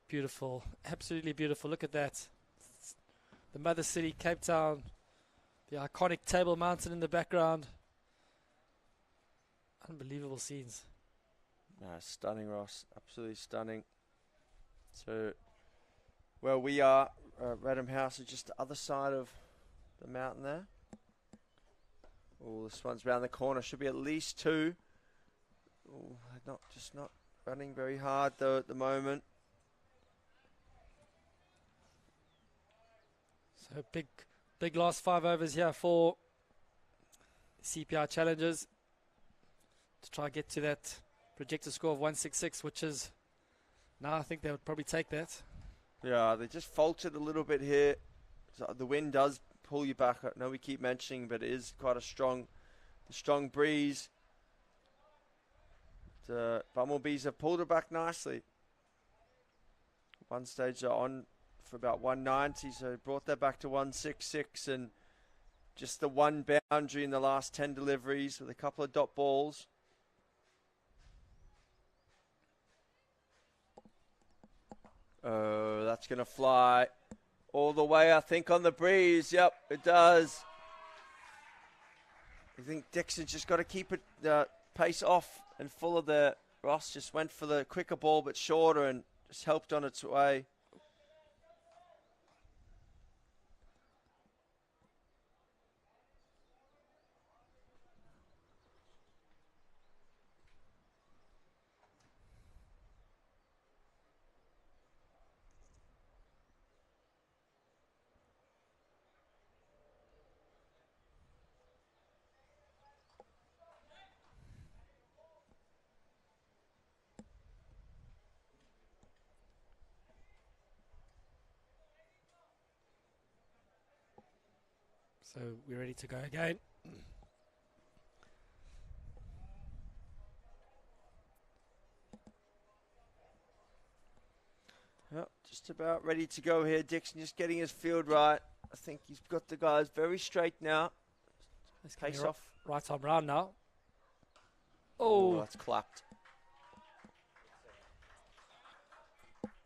Beautiful. Absolutely beautiful. Look at that. The mother city, Cape Town. The iconic Table Mountain in the background. Unbelievable scenes. Stunning, Ross. Absolutely stunning. So, where we are, Redham House is just the other side of the mountain there. Oh, this one's round the corner. Should be at least 2. Oh, not running very hard though at the moment. So big last 5 overs here for CPI challengers to try and get to that projected score of 166, which is now I think they would probably take that. Yeah, they just faltered a little bit here. So the wind does pull you back. I know we keep mentioning, but it is quite a strong breeze. The Bumblebees have pulled it back nicely. One stage they're on for about 190, so brought that back to 166, and just the one boundary in the last 10 deliveries with a couple of dot balls. Oh, that's going to fly all the way, I think, on the breeze. Yep, it does. I think Dixon's just got to keep it pace off and full of the... Ross just went for the quicker ball but shorter and just helped on its way. So we're ready to go again. Yep, just about ready to go here. Dixon just getting his field right. I think he's got the guys very straight now. Let's Pace get off. right arm round now. Oh, Oh, that's clapped.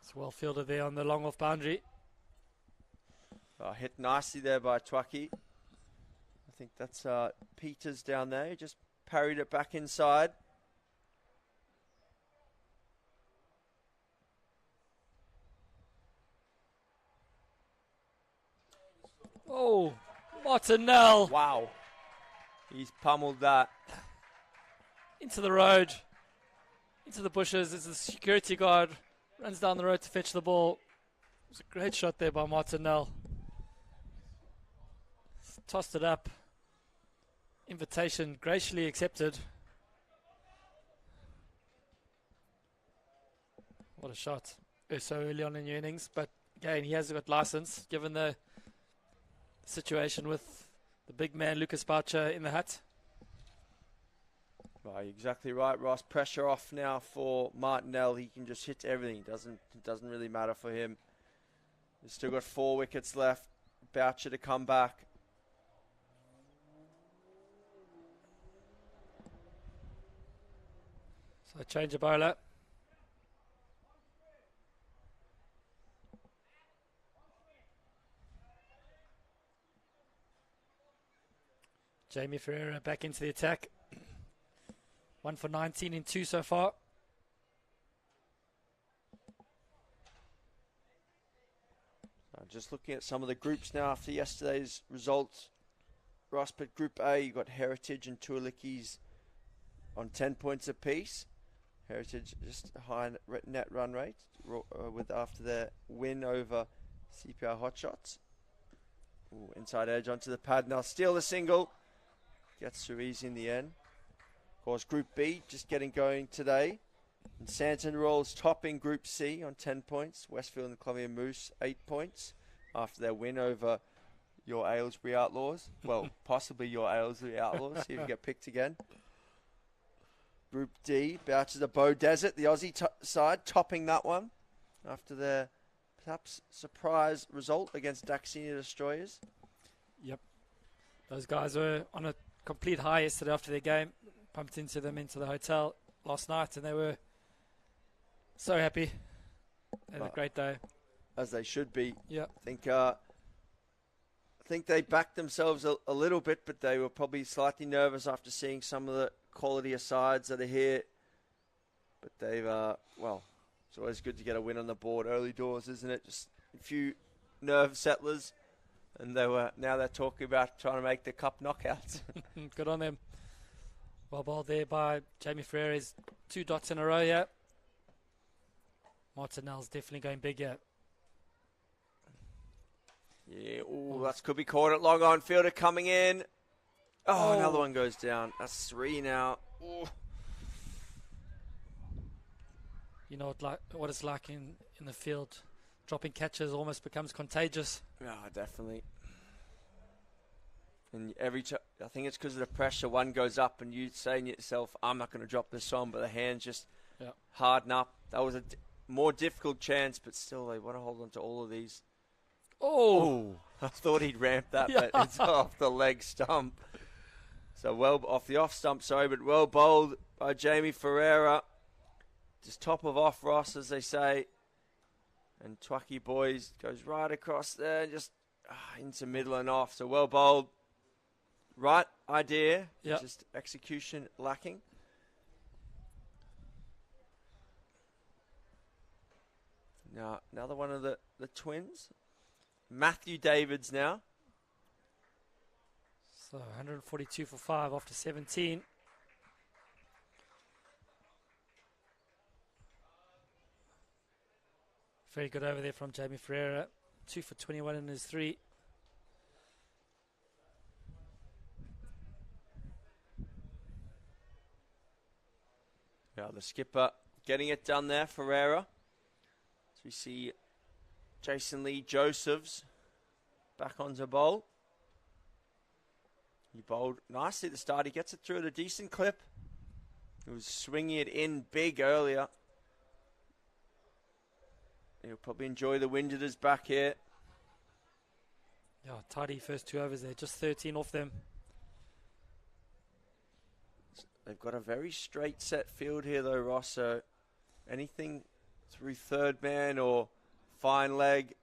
it's well fielded there on the long off boundary. Hit nicely there by Twaki. I think that's Peters down there. He just parried it back inside. Oh, Martinell Wow. He's pummeled that. into the road, into the bushes. It's a security guard. Runs down the road to fetch the ball. It was a great shot there by Martinell. Tossed it up. Invitation graciously accepted. What a shot. So early on in your innings, but again, he has got license given the situation with the big man Lucas Boucher in the hut. Right, exactly right, Ross. Pressure off now for Martinell. He can just hit everything. It doesn't really matter for him. He's still got 4 wickets left. Boucher to come back. So change of bowler. Jamie Ferreira back into the attack. 1 for 19 in 2 so far. Just looking at some of the groups now after yesterday's results. Ross, but Group A, you got Heritage and Tualikis on 10 points apiece. Heritage just a high net run rate with after their win over CPI Hotshots. Ooh, inside edge onto the pad now. Steal the single. Gets through easy in the end. Of course, Group B just getting going today. And Santon Rolls topping Group C on 10 points. Westfield and the Columbia Moose 8 points after their win over your Aylesbury Outlaws. Well, possibly your Aylesbury Outlaws, see if you get picked again. Group D, Bouchers of Bow Desert, the Aussie side, topping that one after their perhaps surprise result against Daxenia Destroyers. Yep. Those guys were on a complete high yesterday after their game. Pumped into them into the hotel last night, and they were so happy. They had a great day. As they should be. Yeah. I think they backed themselves a little bit, but they were probably slightly nervous after seeing some of the quality of sides that are here. But they've, well, it's always good to get a win on the board early doors, isn't it? Just a few nerve settlers. And now they're talking about trying to make the cup knockouts. Good on them. Well bowled there by Jamie Ferreira's 2 dots in a row here. Martinell's definitely going big here. Yeah, that could be caught at long on. Fielder coming in. Oh, another one goes down. That's 3 now. Ooh. You know what it's like in the field. Dropping catches almost becomes contagious. Yeah, definitely. And I think it's because of the pressure. One goes up and you saying to yourself, I'm not going to drop this on, but the hands just harden up. That was a more difficult chance, but still they want to hold on to all of these. Oh, I thought he'd ramp that, but it's off the leg stump. So well off the off stump, but well bowled by Jamie Ferreira. Just top of off Ross, as they say. And Twacky Boys goes right across there, just into middle and off. So well bowled. Right idea, just execution lacking. Now, another one of the twins. Matthew Davids now. So 142 for 5 after 17. Very good over there from Jamie Ferreira. 2 for 21 in his 3. Yeah, the skipper getting it done there, Ferreira. So we see Jason Lee Josephs back onto bowl. He bowled nicely at the start. He gets it through at a decent clip. He was swinging it in big earlier. He'll probably enjoy the wind at his back here. Yeah, tidy first 2 overs there. Just 13 off them. They've got a very straight set field here though, Ross. So anything through third man or fine leg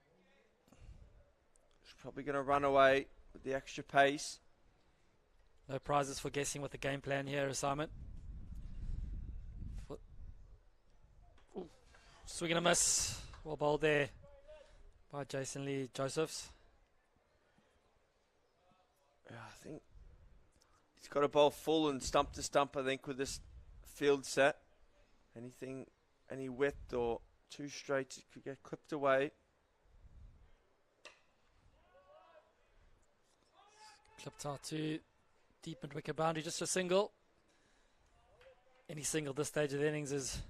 is probably going to run away with the extra pace. No prizes for guessing what the game plan here is, Simon. Swing and a miss. Well bowled there by Jason Lee Josephs. Yeah, I think he's got a bowl full and stump to stump, I think, with this field set. Any width or too straight, it could get clipped away. Clipped out to deep and wicket boundary, just a single. Any single at this stage of the innings is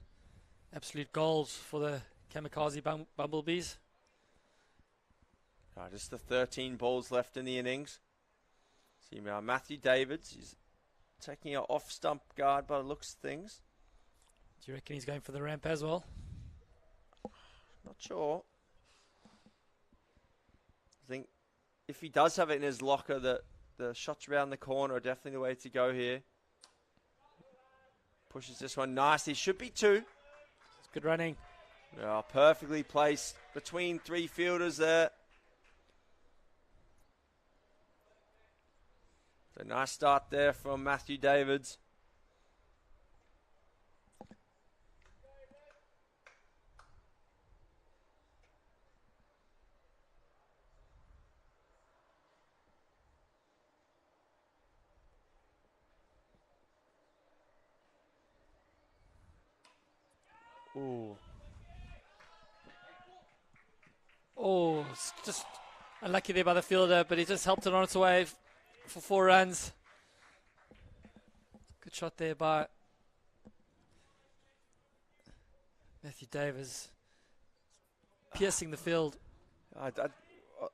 absolute gold for the Kamikaze Bumblebees. Just the 13 balls left in the innings. See now Matthew Davids, he's taking an off-stump guard by the looks of things. Do you reckon he's going for the ramp as well? Not sure. I think if he does have it in his locker, the shots around the corner are definitely the way to go here. Pushes this one nicely. Should be 2. It's good running. Yeah, perfectly placed between 3 fielders there. So nice start there from Matthew Davids. Ooh. Oh, it's just unlucky there by the fielder, but he just helped it on its way for 4 runs. Good shot there by Matthew Davis piercing the field.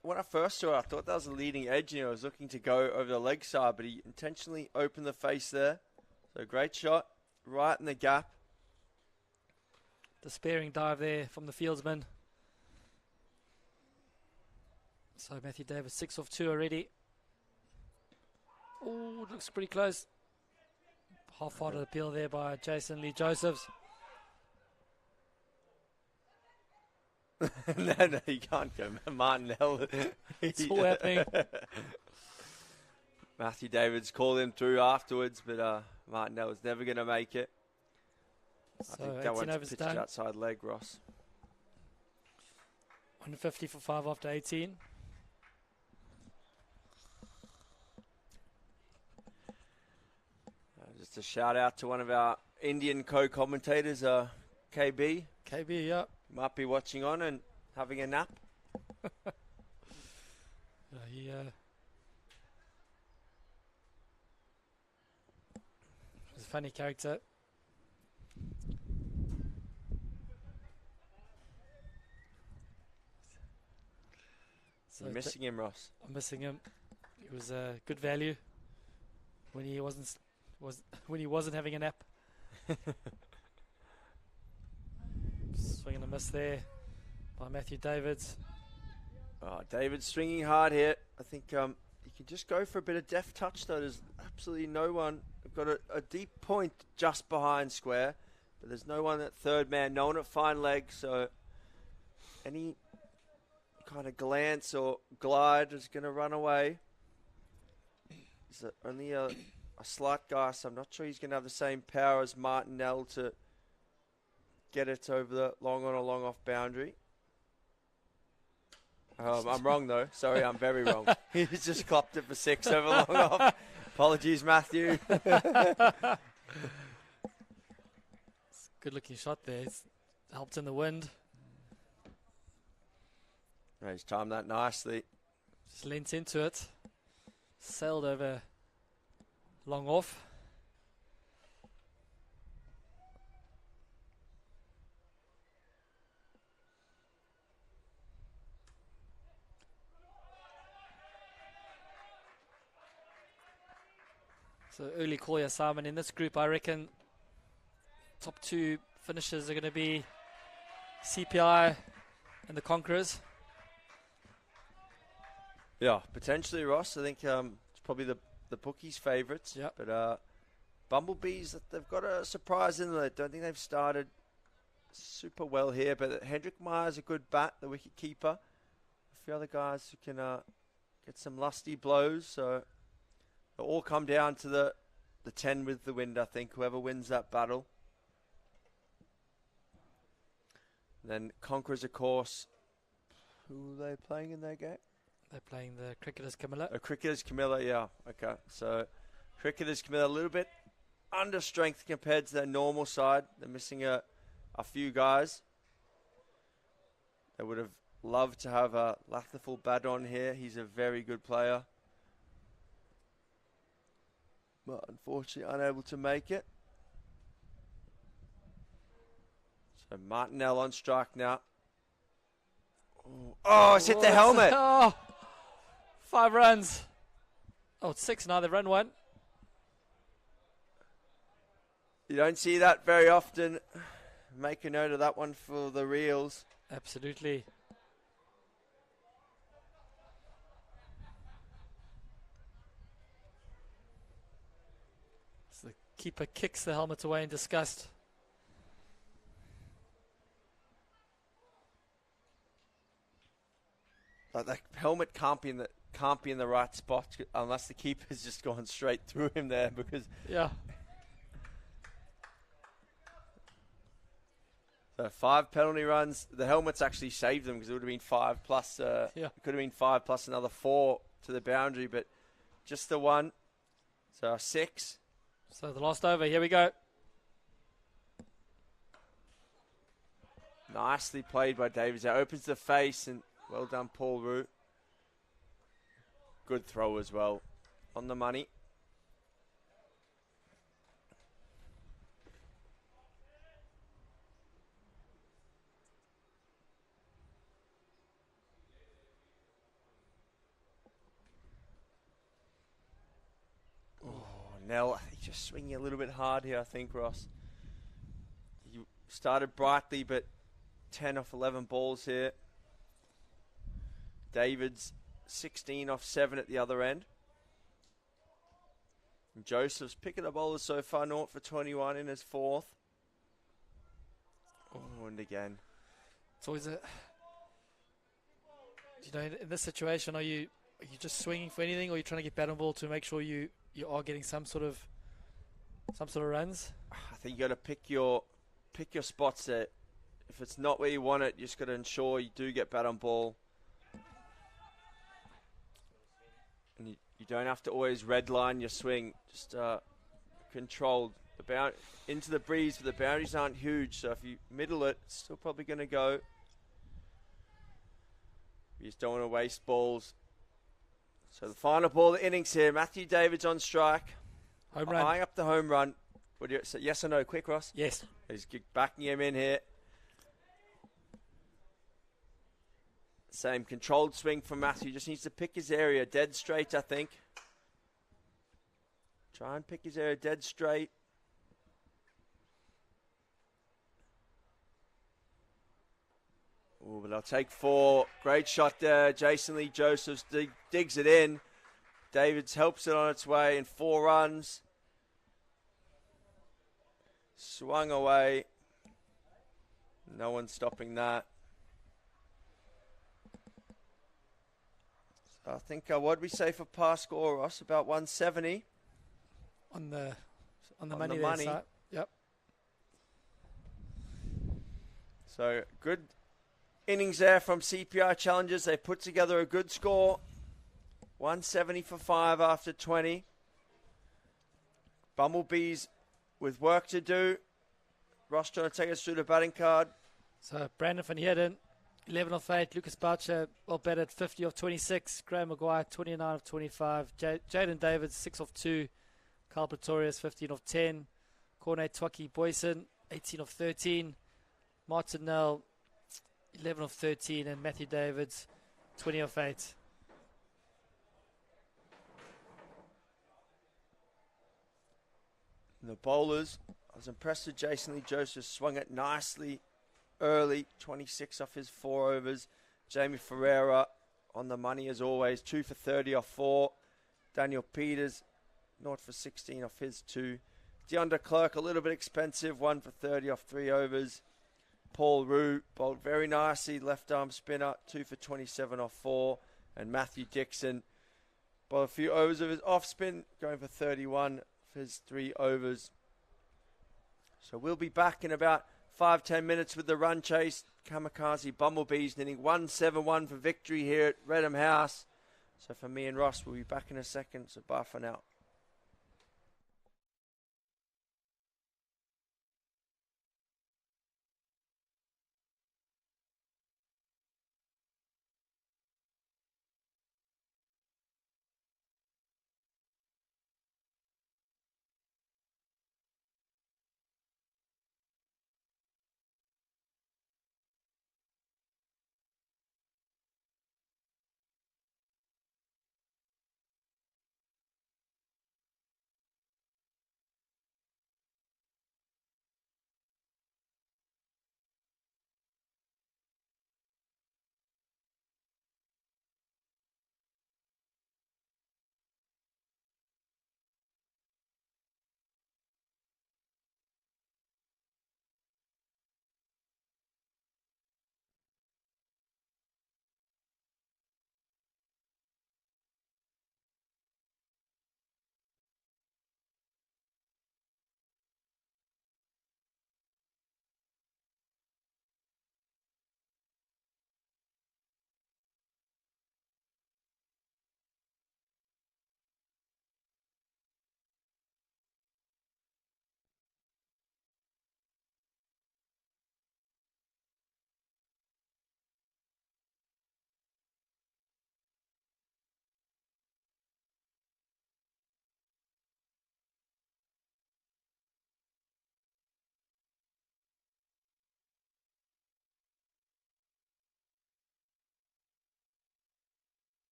When I first saw it, I thought that was a leading edge. I was looking to go over the leg side, but he intentionally opened the face there. So great shot, right in the gap. Despairing dive there from the fieldsman. So Matthew Davis 6 off 2 already. Oh, looks pretty close. Half-hearted appeal there by Jason Lee Josephs. No, you can't go. Martinell. It's all happening. Matthew David's called him through afterwards, but Martinell was never going to make it. So I think that 18 one's overs pitched done. outside leg, Ross. 150 for 5 after 18. Just a shout out to one of our Indian co-commentators, KB. KB, yeah. Might be watching on and having a nap. He's a funny character. So You're missing him, Ross. I'm missing him. He was good value when he wasn't having a nap. Swing and a miss there by Matthew Davids. Oh, David's swinging hard here. I think you can just go for a bit of deft touch, though. There's absolutely no one. I've got a deep point just behind square, but there's no one at third man, no one at fine leg, so any kind of glance or glide is going to run away. He's only a slight guy, so I'm not sure he's going to have the same power as Martinell to get it over the long on or long off boundary. I'm wrong, though. Sorry, I'm very wrong. He's just clopped it for 6 over long off. Apologies, Matthew. Good looking shot there. It's helped in the wind. He's timed that nicely. Just leant into it. Sailed over long off. So early call here, Simon. In this group, I reckon top 2 finishers are going to be CPI and the Conquerors. Yeah, potentially, Ross. I think it's probably the bookies' favourites. Yep. But Bumblebees, they've got a surprise in there. I don't think they've started super well here. But Hendrik Meyer's a good bat, the wicket keeper. A few other guys who can get some lusty blows. So it'll all come down to the 10 with the wind, I think, whoever wins that battle. And then Conquerors, of course. Who are they playing in their game? They're playing the Cricketers Camilla. Cricketers Camilla, yeah. Okay, so Cricketers Camilla a little bit under strength compared to their normal side. They're missing a few guys. They would have loved to have a Lathaful bat on here. He's a very good player. But unfortunately unable to make it. So Martinell on strike now. Oh, it's hit the helmet. Oh, 5 runs. Oh, it's 6 now. They've run 1. You don't see that very often. Make a note of that one for the reels. Absolutely. So the keeper kicks the helmet away in disgust. Like that helmet can't be in the right spot unless the keeper's just gone straight through him there, because Yeah. so 5 penalty runs. The helmets actually saved them because it would have been 5 plus. Yeah. It could have been 5 plus another 4 to the boundary, but just the 1. So 6. So the last over. Here we go. Nicely played by Davies. That opens the face, and well done, Paul Root. Good throw as well. On the money. Nell, I think just swinging a little bit hard here, I think, Ross. You started brightly, but 10 off 11 balls here. David's 16 off 7 at the other end. And Joseph's picking the bowlers so far, 0 for 21 in his fourth. Oh, and again. It's always a... in this situation, are you just swinging for anything, or are you trying to get bat and ball to make sure you are getting some sort of runs? I think you got to pick your spots there. If it's not where you want it, you just got to ensure you do get bat on ball. And you don't have to always redline your swing. Just controlled. Into the breeze, but the boundaries aren't huge, so if you middle it, it's still probably going to go. You just don't want to waste balls. So the final ball of the innings here. Matthew David's on strike. Home run. Eyeing up the home run. What do you say? Yes or no? Quick, Ross. Yes. He's backing him in here. Same controlled swing from Matthew. Just needs to pick his area dead straight, I think. Try and pick his area dead straight. Oh, but I'll take 4. Great shot there. Jason Lee Josephs digs it in. Davids helps it on its way in 4 runs. Swung away. No one's stopping that. So I think, what did we say for par score, Ross? About 170? On the On money the there, money. Si. Yep. So good innings there from CPI Challengers. They put together a good score. 170 for 5 after 20. Bumblebees with work to do. Ross trying to take us through the batting card. So Brandon van Heerden, 11 off 8. Lucas Boucher, well batted, 50 off 26. Graham Maguire, 29 off 25. Jaden Davids, 6 off 2. Carl Pretorius, 15 off 10. Cornet Twaki Boyson, 18 off 13. Martin Nell, 11 off 13. And Matthew Davids, 20 off 8. And the bowlers, I was impressed with Jason Lee Joseph. Swung it nicely early, 26 off his 4 overs. Jamie Ferreira on the money as always, 2 for 30 off 4. Daniel Peters, 0 for 16 off his 2. DeAndre Clerk, a little bit expensive, 1 for 30 off 3 overs. Paul Rue bowled very nicely, left arm spinner, 2 for 27 off 4. And Matthew Dixon bowled a few overs of his off spin, going for 31 for his 3 overs. So we'll be back in about 5-10 minutes with the run chase. Kamikaze Bumblebees needing 171 for victory here at Redham House. So for me and Ross, we'll be back in a second. So bye for now.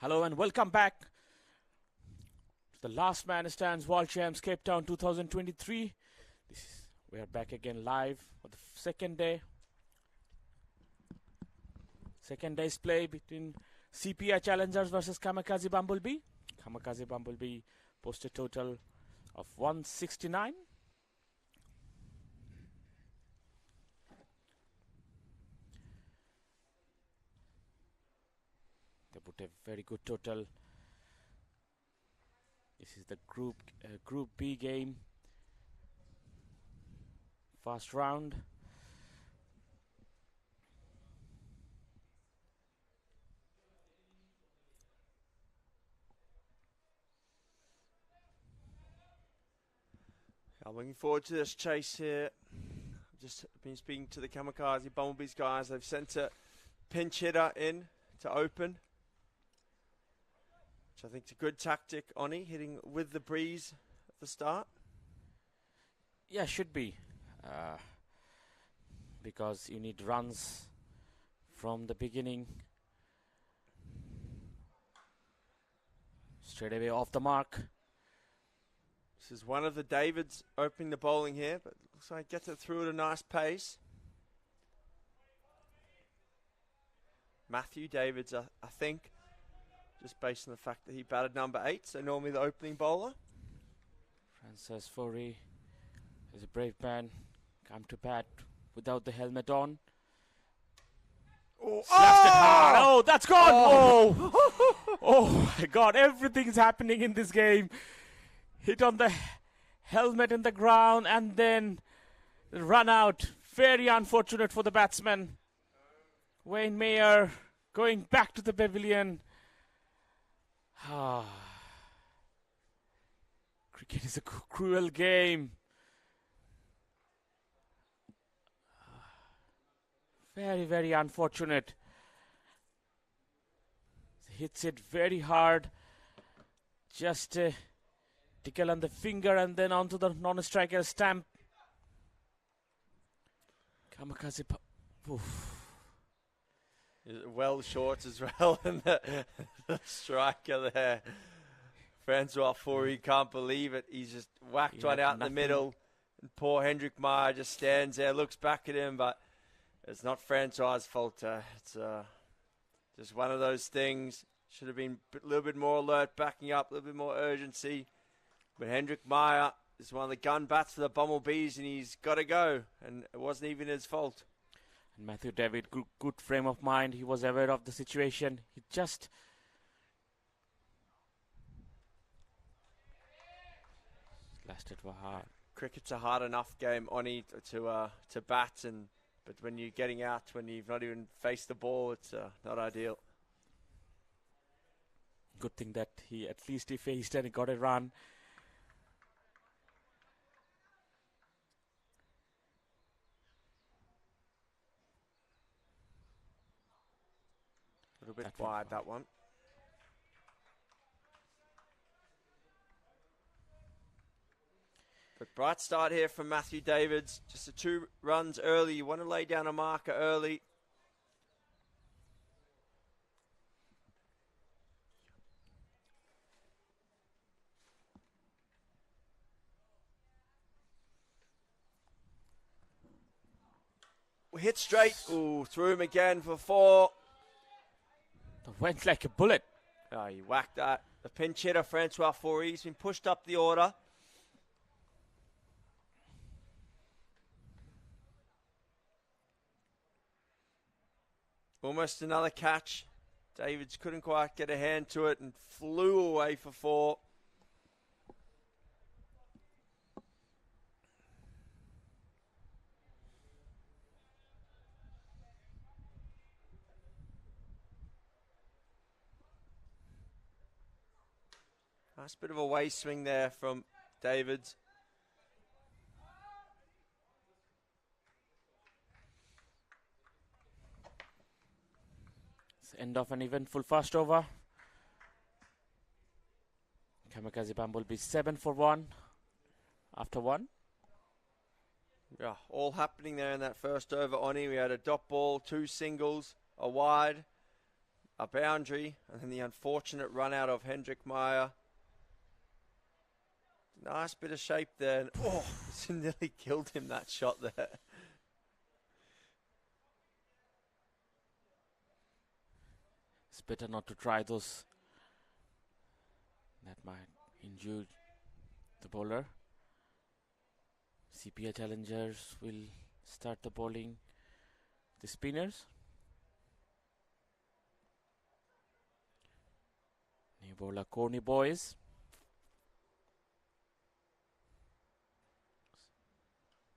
Hello and welcome back to the Last Man Stands World Champs Cape Town 2023. We are back again live for the second day. Second day's play between CPI Challengers versus Kamikaze Bumblebee. Kamikaze Bumblebee posted a total of 169. They put a very good total. This is the Group B game. First round. I'm looking forward to this chase here. I've just been speaking to the Kamikaze Bumblebees guys. They've sent a pinch hitter in to open, which I think is a good tactic, Oni, hitting with the breeze at the start. Yeah, should be. Because you need runs from the beginning. Straight away off the mark. This is one of the Davids opening the bowling here, but looks like gets it through at a nice pace. Matthew Davids, I think, just based on the fact that he batted number 8, so normally the opening bowler. Francis Fourie is a brave man. Come to bat without the helmet on. Oh, Slashed it hard. Oh, that's gone. Oh. Oh my God, everything's happening in this game. Hit on the helmet in the ground and then run out. Very unfortunate for the batsman. Wayne Mayer going back to the pavilion. Cricket is a cruel game. Very, very unfortunate. Hits it very hard. Just tickle on the finger and then onto the non-striker stamp. Kamikaze. Well short as well, and the striker there. Francois Fourie can't believe it. He's just whacked one out in the middle. And poor Hendrik Meyer just stands there, looks back at him, but it's not Francois' fault. It's just one of those things. Should have been a little bit more alert, backing up, a little bit more urgency. But Hendrik Meyer is one of the gun bats for the Bumblebees, and he's got to go. And it wasn't even his fault. And Matthew David, good frame of mind. He was aware of the situation. He just lasted for hard. Cricket's a hard enough game, Oni, to bat, but when you're getting out, when you've not even faced the ball, it's not ideal. Good thing that he faced and he got a run. A little bit wide, that one. But bright start here from Matthew Davids. Just the 2 runs early. You want to lay down a marker early. Hit straight. Ooh, threw him again for 4. Went like a bullet. Oh, he whacked that. The pinch hitter, Francois Fourie, he's been pushed up the order. Almost another catch. Davids couldn't quite get a hand to it and flew away for 4. Nice bit of a waist swing there from Davids. It's the end of an eventful first over. Kamikaze Bumblebee 7 for 1 after 1. Yeah, all happening there in that first over, Oni. We had a dot ball, 2 singles, a wide, a boundary, and then the unfortunate run out of Hendrik Meyer. Nice bit of shape there. And, oh, it's nearly killed him, that shot there. It's better not to try those. That might injure the bowler. CPI challengers will start the bowling. The spinners. New bowler Corny Boys.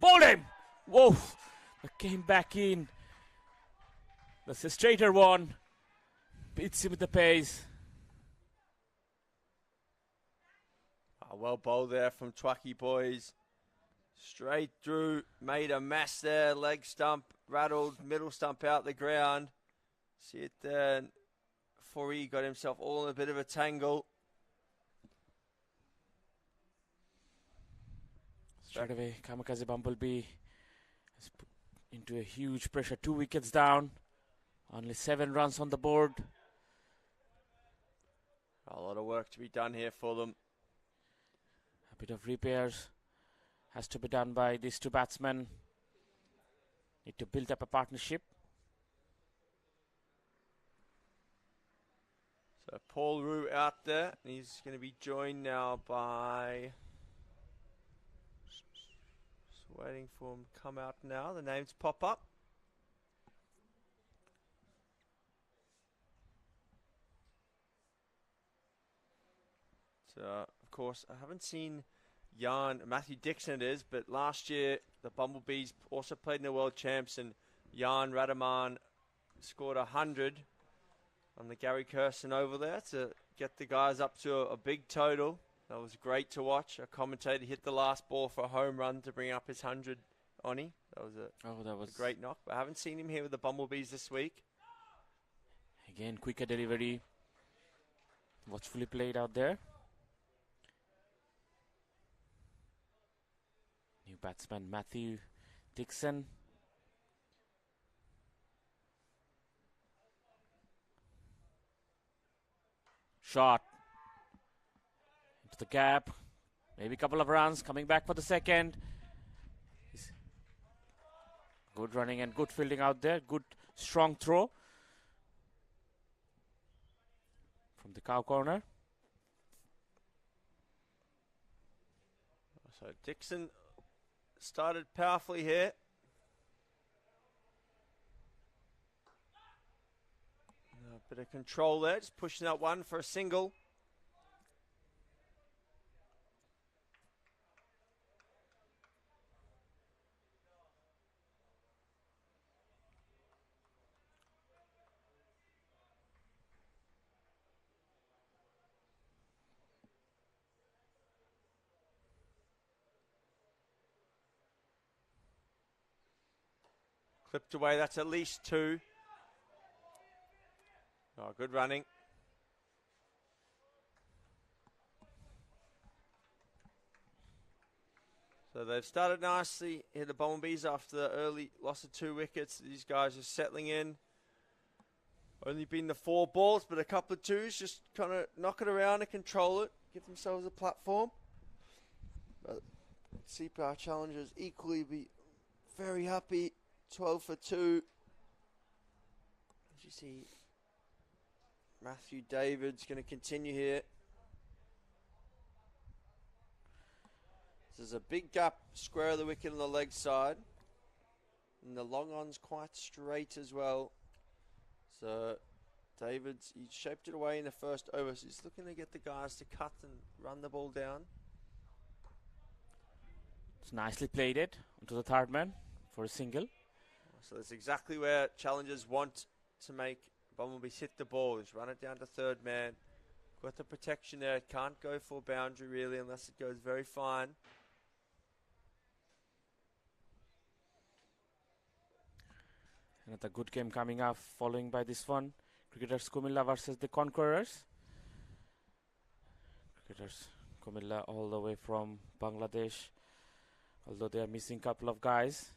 Bowled him! Whoa! That came back in. That's a straighter one. Beats him with the pace. Well bowled there from Twacky Boys. Straight through, made a mess there. Leg stump, rattled, middle stump out the ground. See it there. Before he got himself all in a bit of a tangle. Straight away, Kamikaze Bumblebee is put into a huge pressure. 2 wickets down. Only 7 runs on the board. A lot of work to be done here for them. A bit of repairs has to be done by these two batsmen. Need to build up a partnership. So Paul Roux out there. He's going to be joined now by... Just waiting for him to come out now. The names pop up. So, of course, I haven't seen Matthew Dixon it is, but last year the Bumblebees also played in the World Champs, and Jan Radaman scored 100 on the Gary Kirsten over there to get the guys up to a big total. That was great to watch. A commentator hit the last ball for a home run to bring up his 100 Oni. That was a great knock. But I haven't seen him here with the Bumblebees this week. Again, quicker delivery. Watchfully played out there. New batsman Matthew Dixon. Shot into the gap. Maybe a couple of runs. Coming back for the second. Good running and good fielding out there. Good strong throw from the cow corner. So Dixon started powerfully here. A bit of control there, just pushing that one for a single. Clipped away, that's at least 2. Oh, good running. So they've started nicely here, the Bumblebees, after the early loss of 2 wickets. These guys are settling in. Only been the 4 balls, but a couple of 2s, just kind of knock it around and control it, give themselves a platform. But CPI challengers equally be very happy. 12 for 2. As you see, Matthew David's going to continue here. There's a big gap, square of the wicket on the leg side. And the long on's quite straight as well. So he shaped it away in the first over. So he's looking to get the guys to cut and run the ball down. It's nicely played it onto the third man for a single. So that's exactly where challengers want to make Bumblebees hit the ball. Just run it down to third man. Got the protection there. It can't go for a boundary really unless it goes very fine. Another good game coming up following by this one. Cricketers Kumilla versus the Conquerors. Cricketers Kumilla all the way from Bangladesh. Although they are missing a couple of guys.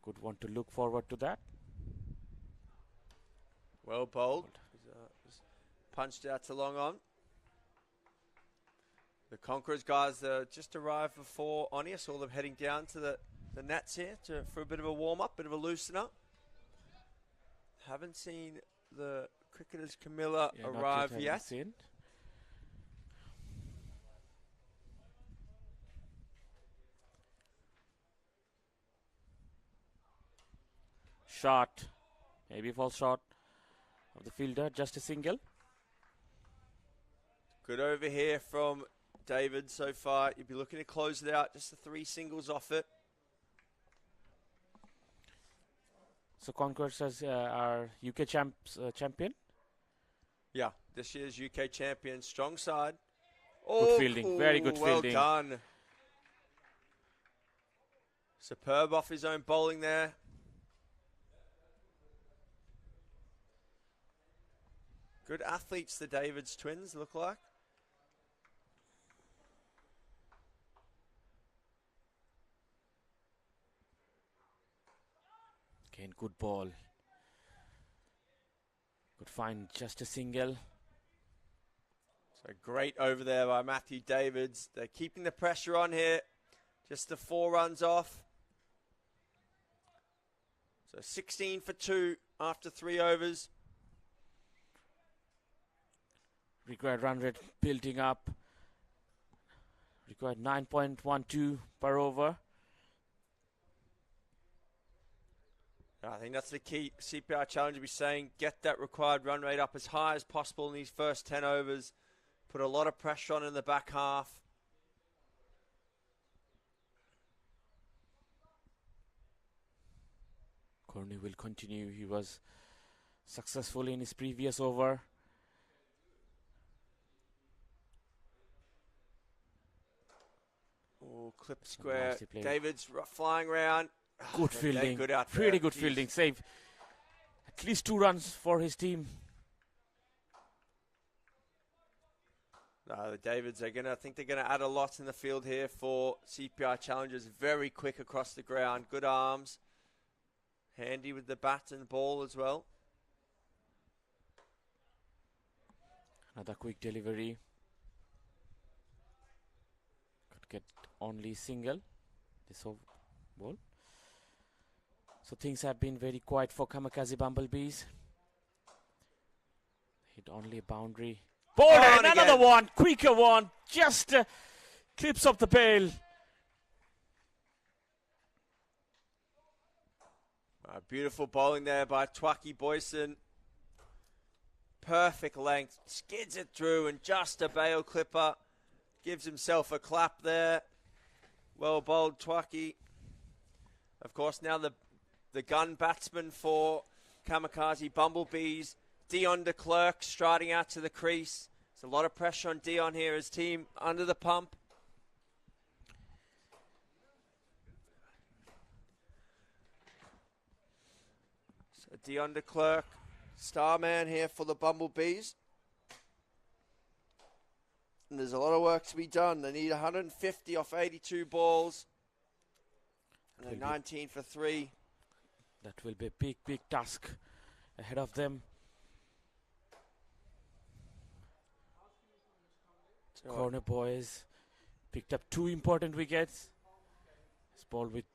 would want to look forward to that. Well bowled. Punched out to long on. The Conquerors guys just arrived before Oni. I saw them heading down to the nets here for a bit of a warm-up, bit of a loosen up. Haven't seen the cricketers Camilla arrive yet. Seen. Shot. Maybe false shot of the fielder. Just a single. Good over here from David so far. You'd be looking to close it out. Just the 3 singles off it. So Conquerors as our UK champion. Yeah, this year's UK champion. Strong side. Good fielding. Very good fielding. Well done. Superb off his own bowling there. Good athletes, the Davids twins look like. Again, good ball. Could find just a single. So great over there by Matthew Davids. They're keeping the pressure on here. Just the 4 runs off. So 16 for 2 after 3 overs. Required run rate building up. Required 9.12 per over. I think that's the key. CPI challenge will be saying get that required run rate up as high as possible in these first 10 overs. Put a lot of pressure on in the back half. Corney will continue. He was successful in his previous over. Oh, clip square. David's flying around. Good fielding. Good out there. Pretty good fielding. Save at least 2 runs for his team. No, the Davids are I think they're gonna add a lot in the field here for CPI challenges. Very quick across the ground. Good arms. Handy with the bat and ball as well. Another quick delivery. Could get only single. This ball. So things have been very quiet for Kamikaze Bumblebees. Hit only a boundary. Ball and another one. Quicker one. Just clips off the bail. Beautiful bowling there by Twaki Boyson. Perfect length. Skids it through and just a bail clipper. Gives himself a clap there. Well bowled, Twaki. Of course, now the gun batsman for Kamikaze Bumblebees, Dion de Klerk, striding out to the crease. There's a lot of pressure on Dion here, his team under the pump. So Dion de Klerk, star man here for the Bumblebees. And there's a lot of work to be done. They need 150 off 82 balls. And they're 19 for 3. That will be a big, big task ahead of them. Corner boys picked up 2 important wickets. This ball with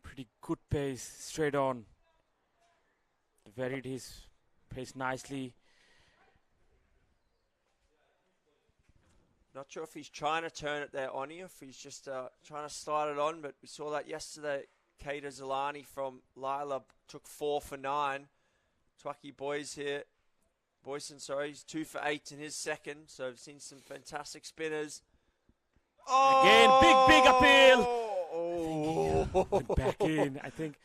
pretty good pace, straight on. Varied his pace nicely. Not sure if he's trying to turn it there on you, if he's just trying to slide it on, but we saw that yesterday. Kader Zalani from Lila took 4 for 9. Twaki Boyson, he's 2 for 8 in his second, so I've seen some fantastic spinners. Oh! Again, big appeal! Oh! Went back in. I think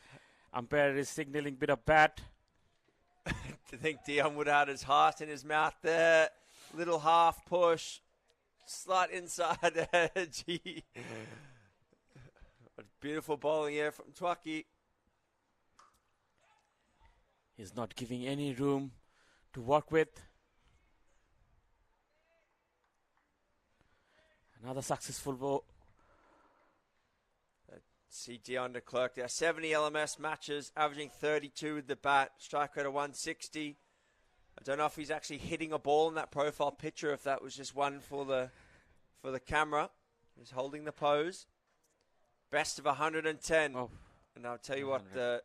umpire is signaling bit of bat. I think Dion would have had his heart in his mouth there. Little half push. Slight inside edge. Beautiful bowling here from Twaki. He's not giving any room to work with. Another successful ball. See Dion de Klerk there. 70 LMS matches, averaging 32 with the bat. Strike rate of 160. I don't know if he's actually hitting a ball in that profile picture, if that was just one for the camera. He's holding the pose. Best of 110. Oh. And I'll tell you what, the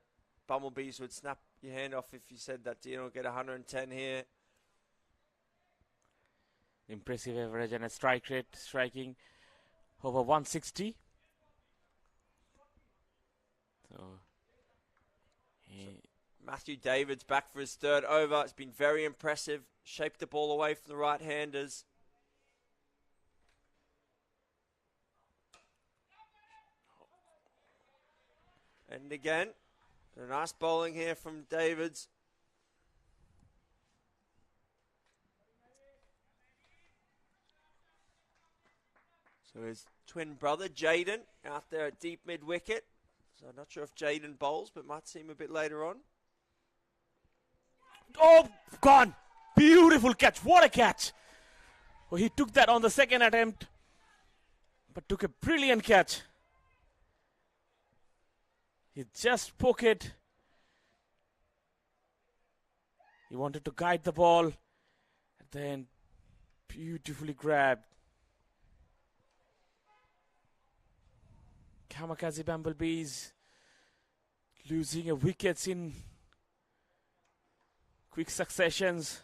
Bumblebees would snap your hand off if you said that Dion will get 110 here. Impressive average and a strike rate, striking over 160. So, Matthew David's back for his third over. It's been very impressive. Shaped the ball away from the right-handers. And again, a nice bowling here from Davids. So his twin brother, Jaden, out there at deep mid-wicket. So I'm not sure if Jaden bowls, but might see him a bit later on. oh, gone! Beautiful catch. What a catch! Well, he took that on the second attempt, but took a brilliant catch. He just poked it. He wanted to guide the ball, and then beautifully grabbed. Kamikaze Bumblebees losing a wickets in quick successions.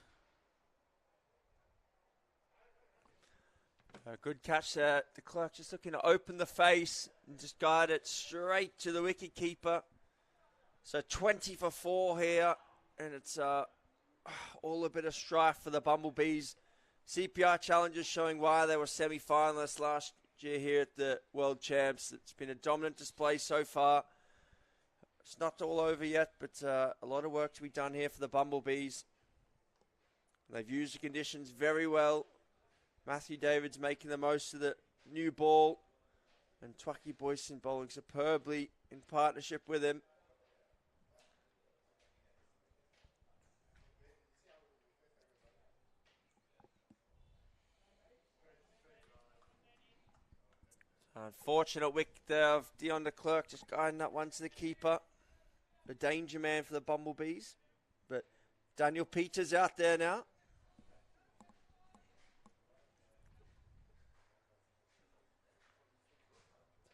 A good catch there. De Klerk just looking to open the face and just guide it straight to the wicket keeper. So 20 for 4 here, and it's all a bit of strife for the Bumblebees. CPI challengers showing why they were semi-finalists last year here at the World Champs. It's been a dominant display so far. It's not all over yet, but a lot of work to be done here for the Bumblebees. They've used the conditions very well. Matthew David's making the most of the new ball, and Twaki Boyson bowling superbly in partnership with him. Unfortunate wicket there of Dion de Klerk, just guiding that one to the keeper. A danger man for the Bumblebees. But Daniel Peters out there now.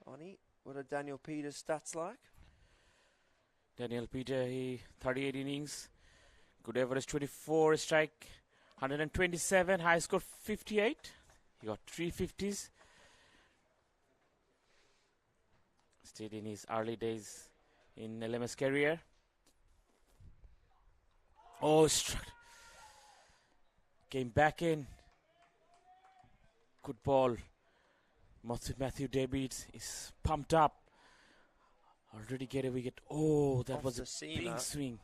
Oni, what are Daniel Peters' stats like? Daniel Peter, he 38 innings, good average 24 strike, 127, high score 58. He got 350s. Still in his early days in LMS career. Oh, struck. Came back in. Good ball. Matthew Davids is pumped up. Already get a wicket. Oh, that was a big swing.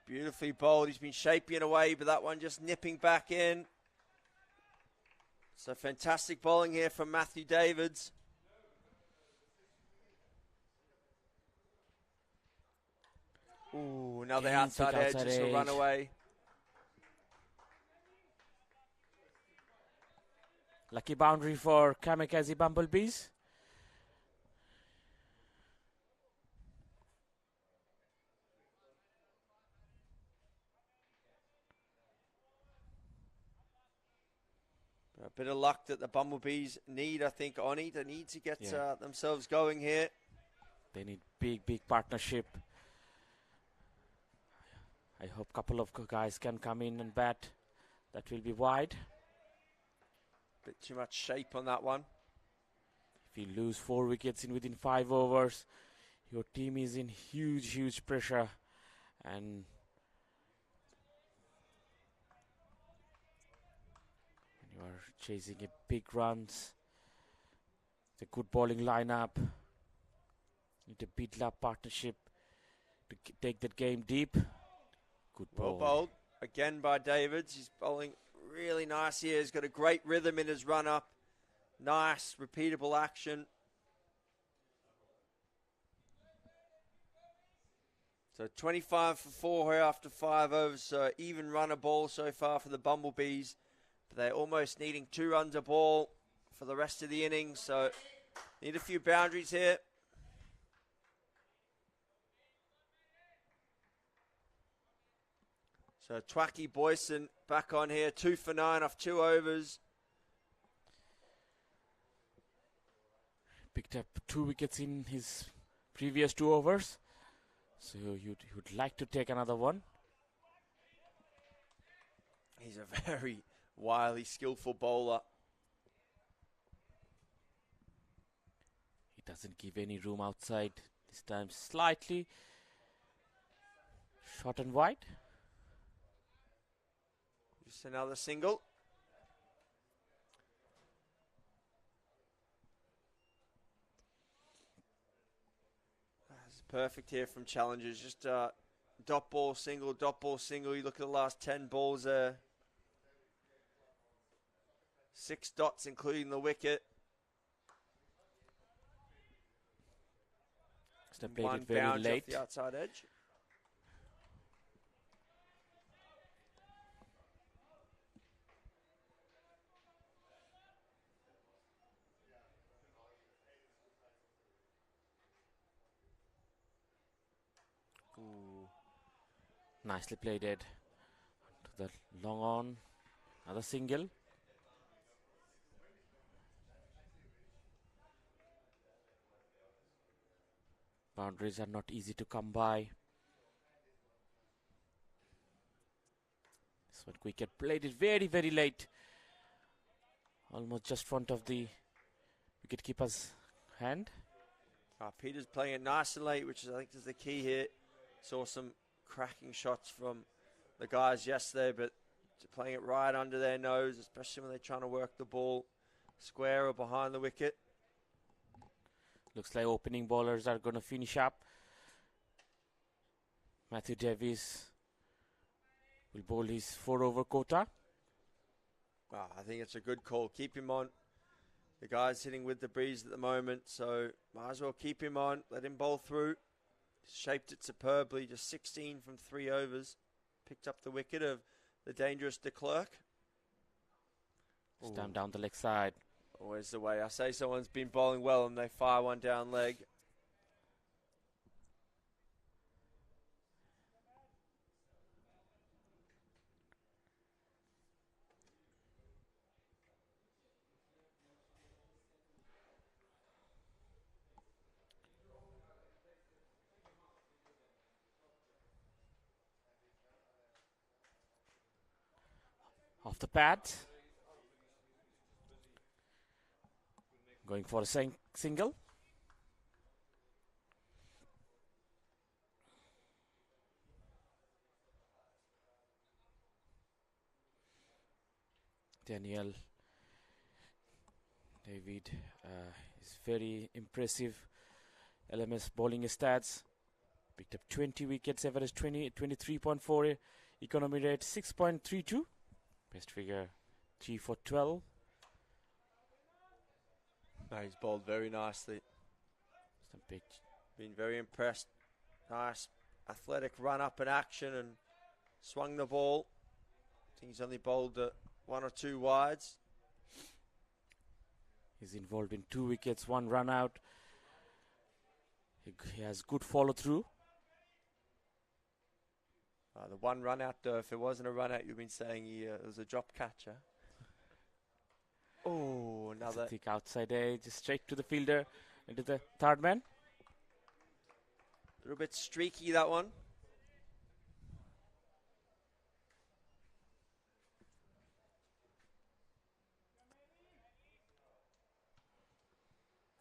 Beautifully bowled. He's been shaping away, but that one just nipping back in. So fantastic bowling here from Matthew Davids. Ooh, another outside edge, just a run away. Lucky boundary for Kamikaze Bumblebees. A bit of luck that the Bumblebees need, I think, Oni. They need to get themselves going here. They need big partnership. I hope a couple of guys can come in and bat. That will be wide. Bit too much shape on that one. If you lose 4 wickets within 5 overs, your team is in huge pressure. And when you are chasing a big runs, the good bowling lineup, need a beat-up partnership to take that game deep. Good well ball. bowled again by Davids. He's bowling really nice here. He's got a great rhythm in his run-up. Nice, repeatable action. So 25 for 4 here after 5 overs. So even run a ball so far for the Bumblebees. But they're almost needing 2 runs a ball for the rest of the innings. So Need a few boundaries here. So Twaki Boyson back on here, 2 for 9 off 2 overs. Picked up 2 wickets in his previous 2 overs. So you'd like to take another one. He's a very wily, skillful bowler. He doesn't give any room outside. This time slightly short and wide. Just another single. That's perfect here from challengers. Just dot ball single, dot ball single. You look at the last 10 balls there. 6 dots, including the wicket. They played One it very bounce late. off the outside edge. Ooh. Nicely played, Ed. To the long on. Another single. Boundaries are not easy to come by. This one wicket played it very, very late. Almost just front of the wicketkeeper's hand. Peter's playing it nice and late, which I think is the key here. Saw some cracking shots from the guys yesterday, but playing it right under their nose, especially when they're trying to work the ball square or behind the wicket. Looks like opening bowlers are going to finish up. Matthew Davies will bowl his 4-over quota. I think it's a good call. Keep him on. The guy's hitting with the breeze at the moment, so might as well keep him on. Let him bowl through. Shaped it superbly, just 16 from 3 overs. Picked up the wicket of the dangerous de Klerk. Stamp down the leg side. Always the way. I say someone's been bowling well and they fire one down leg. Off the pad. Going for a single. Daniel David is very impressive. LMS bowling stats. Picked up 20 wickets, average 23.4, economy rate 6.32. Best figure 3 for 12. No, he's bowled very nicely. Some pitch. Been very impressed. Nice athletic run up in action and swung the ball. I think he's only bowled 1 or 2 wides. He's involved in 2 wickets, 1 run out. He has good follow through. The 1 run out, though, if it wasn't a run out, you've been saying he was a drop catcher. Oh, another. Thick outside edge, straight to the fielder, into the third man. A little bit streaky, that one.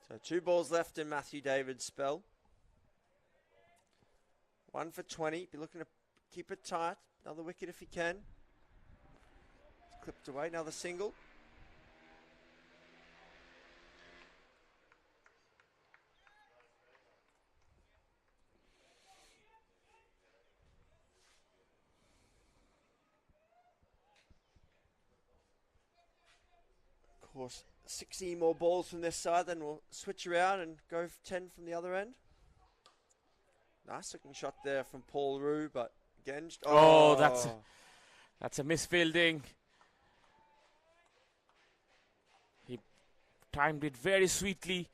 So 2 balls left in Matthew David's spell. 1 for 20. Be looking to keep it tight. Another wicket if he can. It's clipped away. Another single. Of course, 16 more balls from this side, then we'll switch around and go 10 from the other end. Nice looking shot there from Paul Rue, but again, that's a misfielding. He timed it very sweetly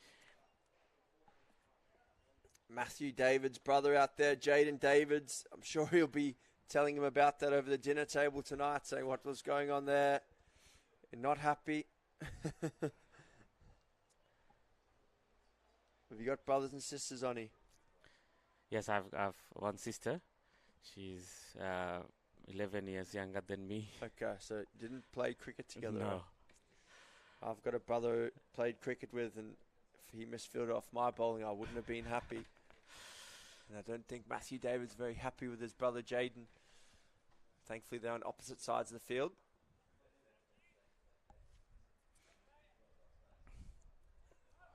Matthew David's brother out there, Jaden Davids. I'm sure he'll be telling him about that over the dinner table tonight, saying what was going on there. You're not happy. Have you got brothers and sisters, Oni? Yes, I've one sister. She's 11 years younger than me. Okay, so didn't play cricket together. No. I've got a brother who played cricket with, and if he misfielded off my bowling, I wouldn't have been happy. And I don't think Matthew David's very happy with his brother Jaden. Thankfully, they're on opposite sides of the field.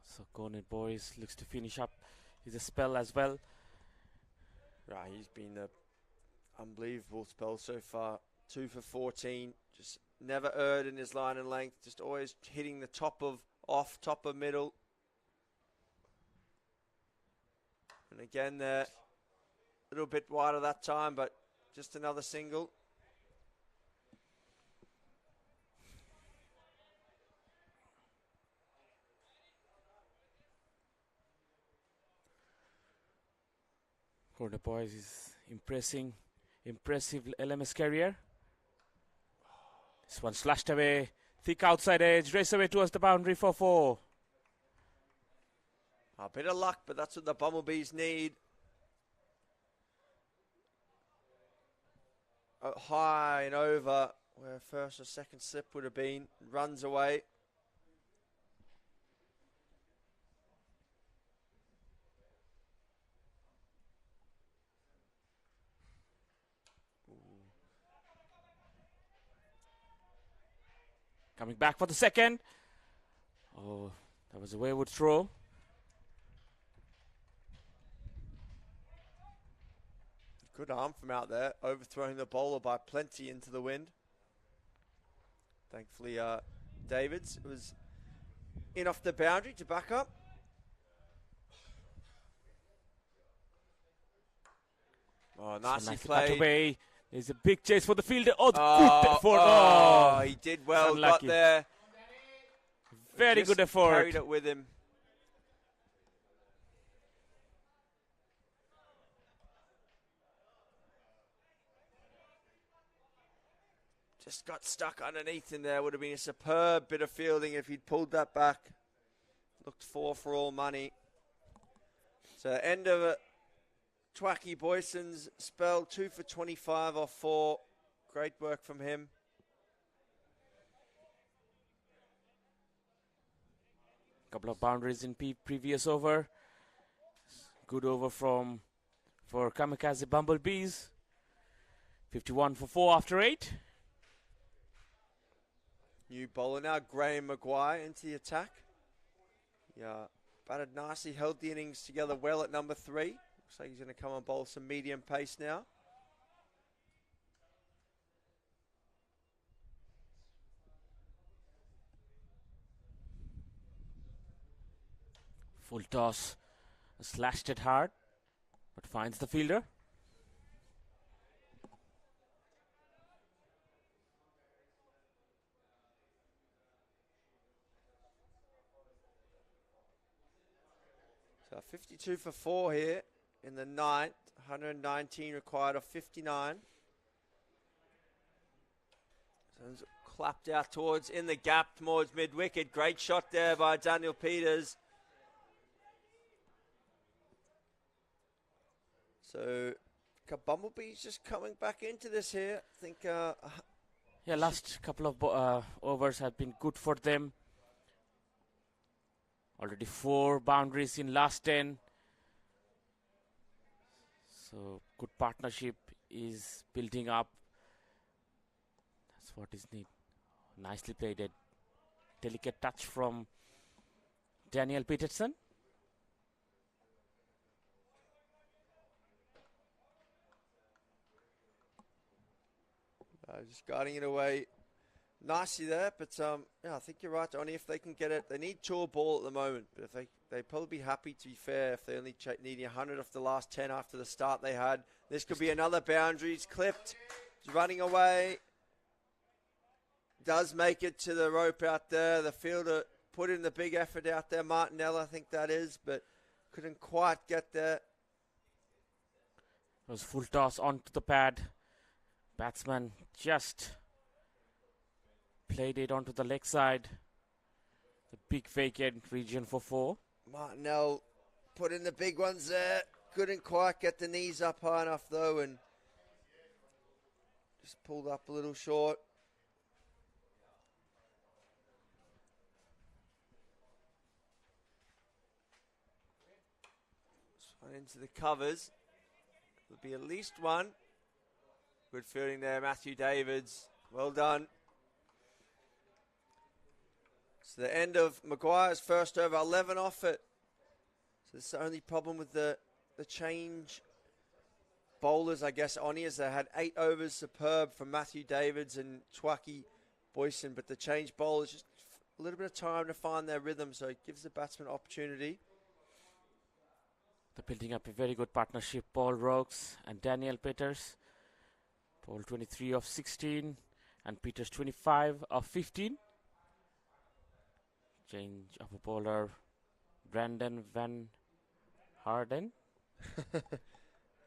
So Cornet Boys looks to finish up his spell as well. Right, he's been an unbelievable spell so far. 2 for 14. Just never erred in his line and length. Just always hitting the top of off, top of middle. And again there, a little bit wider that time, but just another single. Corner Boys is impressive LMS career. This one slashed away, thick outside edge, race away towards the boundary for 4. A bit of luck, but that's what the Bumblebees need. High and over where first or second slip would have been. Runs away. Coming back for the second. Oh, that was a wayward throw. Good arm from out there, overthrowing the bowler by plenty into the wind. Thankfully, Davids was in off the boundary to back up. Oh, nicely played. Away. There's a big chase for the fielder. Oh, good effort. He did well, got there. Very good effort. Carried it with him. Just got stuck underneath in there. Would have been a superb bit of fielding if he'd pulled that back. Looked 4 for all money. So end of it. Twacky Boyson's spell, 2 for 25 off 4. Great work from him. Couple of boundaries in previous over. Good over for Kamikaze Bumblebees. 51 for 4 after 8. New bowler now, Graham Maguire into the attack. Yeah, batted nicely, held the innings together well at number 3. Looks like he's going to come and bowl some medium pace now. Full toss, slashed it hard, but finds the fielder. So 52 for 4 here in the 9th, 119 required of 59. So clapped out towards, in the gap towards mid-wicket. Great shot there by Daniel Peters. So Bumblebees just coming back into this here. I think... yeah, last couple of overs have been good for them. Already 4 boundaries in last 10. So good partnership is building up. That's what is needed. Nicely played. A delicate touch from Daniel Peterson. Just guiding it away nicely there, but yeah, I think you're right, Donnie. If they can get it, they need tour ball at the moment, but if they'd probably be happy, to be fair, if they only need 100 off the last 10 after the start they had. This could be another boundary. He's clipped. He's running away. Does make it to the rope out there. The fielder put in the big effort out there. Martinell, I think that is, but Couldn't quite get there. It was full toss onto the pad. Batsman just played it onto the leg side. The big vacant region for 4. Martinell put in the big ones there. Couldn't quite get the knees up high enough though, and just pulled up a little short. This one into the covers. There'll be at least one. Good fielding there, Matthew Davids. Well done. It's the end of Maguire's first over, 11 off it. So this is the only problem with the change bowlers, I guess, on here. They had 8 overs superb from Matthew Davids and Twaki Boyson, but the change bowlers just a little bit of time to find their rhythm, so it gives the batsman opportunity. They're building up a very good partnership, Paul Rokes and Daniel Peters. Paul 23 of 16 and Peters 25 of 15. Change of a bowler, Brandon Van Harden.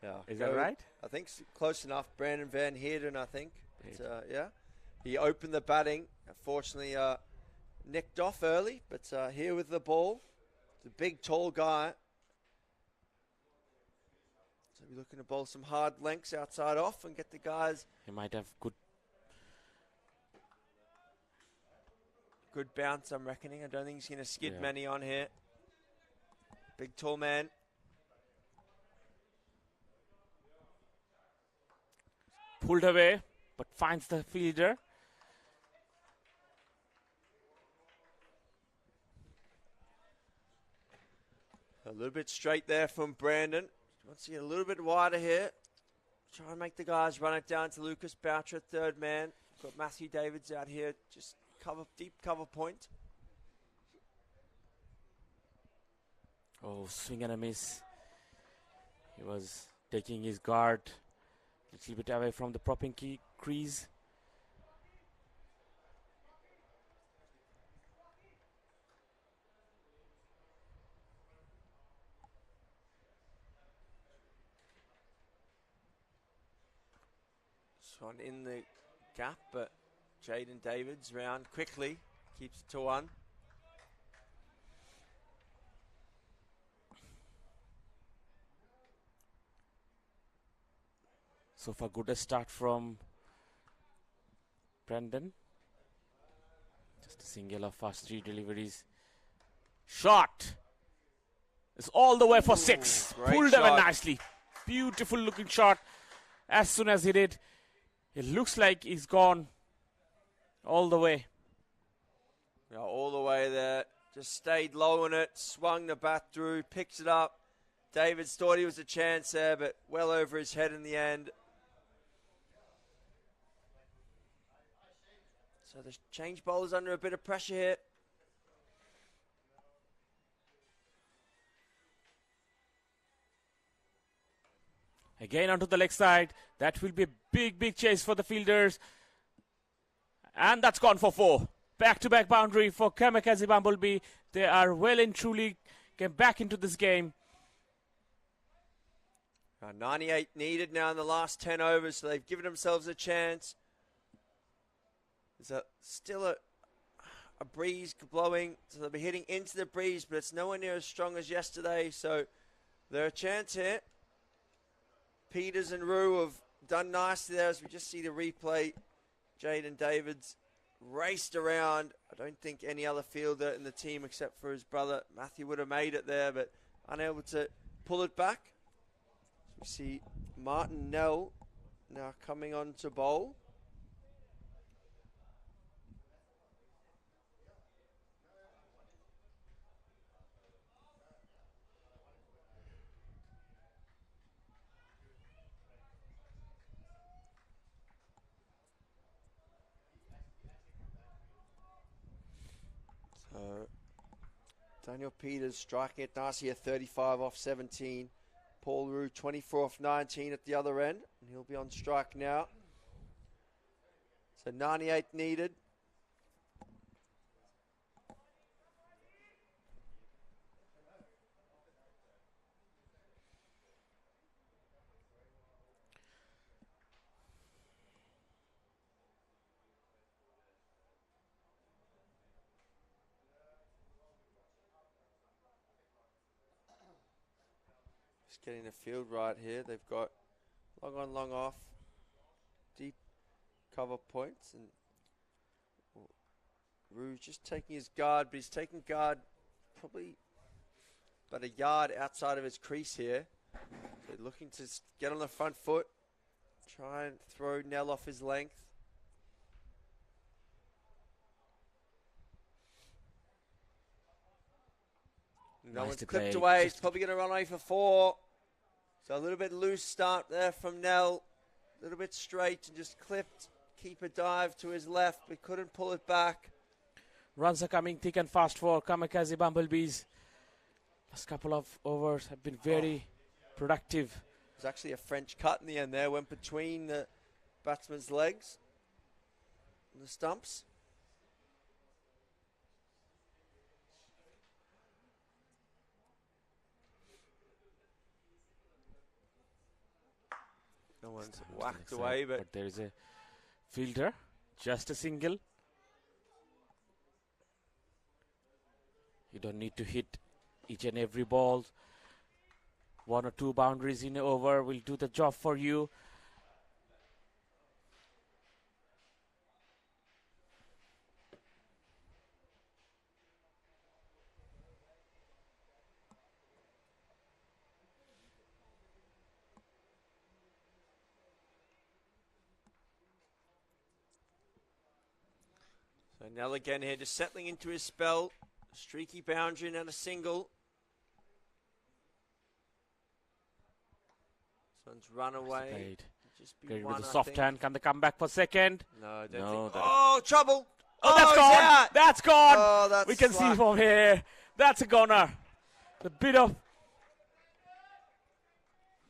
Yeah, Is that right? I think close enough. Brandon Van Heerden, I think. But, yeah, he opened the batting. Unfortunately, nicked off early, but here with the ball. It's a big, tall guy. So we're looking to bowl some hard lengths outside off and get the guys. He might have good bounce, I'm reckoning. I don't think he's going to skid many on here. Big, tall man. pulled away, but finds the fielder. A little bit straight there from Brandon. Wants to get a little bit wider here. Try and make the guys run it down to Lucas Boucher, third man. Got Matthew Davids out here, just deep cover point. Oh, swing and a miss. He was taking his guard a little bit away from the propping crease. This one in the gap, but Jaden Davids round quickly, keeps it to 1. So far, good a start from Brandon. Just a single of fast 3 deliveries. Shot! It's all the way for 6. Pulled away nicely. Beautiful looking shot. As soon as he did, it looks like he's gone all the way. Yeah, all the way there. Just stayed low on it, swung the bat through, picks it up. Davids thought he was a chance there, but well over his head in the end. So the change bowler's under a bit of pressure here. Again onto the leg side. That will be a big, big chase for the fielders. And that's gone for 4. Back-to-back boundary for Kamikaze Bumblebee. They are well and truly came back into this game. 98 needed now in the last 10 overs, so they've given themselves a chance. There's still a breeze blowing, so they'll be hitting into the breeze, but it's nowhere near as strong as yesterday, so they're a chance here. Peters and Rue have done nicely there as we just see the replay. Jaden Davids raced around. I don't think any other fielder in the team except for his brother Matthew would have made it there, but unable to pull it back. So we see Martin Nell now coming on to bowl. Daniel Peters striking it nicely at 35 off 17. Paul Rue 24 off 19 at the other end. And he'll be on strike now. So 98 needed. Just getting the field right here. They've got long on, long off, deep cover points, and Rouge just taking his guard, but he's taking guard probably about a yard outside of his crease here. So looking to get on the front foot, try and throw Nell off his length. No one's clipped away. He's probably going to run away for 4. So a little bit loose start there from Nell. A little bit straight and just clipped. Keeper dive to his left, but couldn't pull it back. Runs are coming thick and fast for Kamikaze Bumblebees. Last couple of overs have been very productive. There's actually a French cut in the end there. Went between the batsman's legs and the stumps. No one's whacked away, but there is a fielder, just a single. You don't need to hit each and every ball. 1 or 2 boundaries in over will do the job for you. So Nell again here, just settling into his spell. Streaky boundary and a single. This one's run away. With a soft hand. Can they come back for second? No, I don't think. Oh, trouble. Oh, that's gone. Out. That's gone. Oh, that's we can see from here. That's a goner. The bit of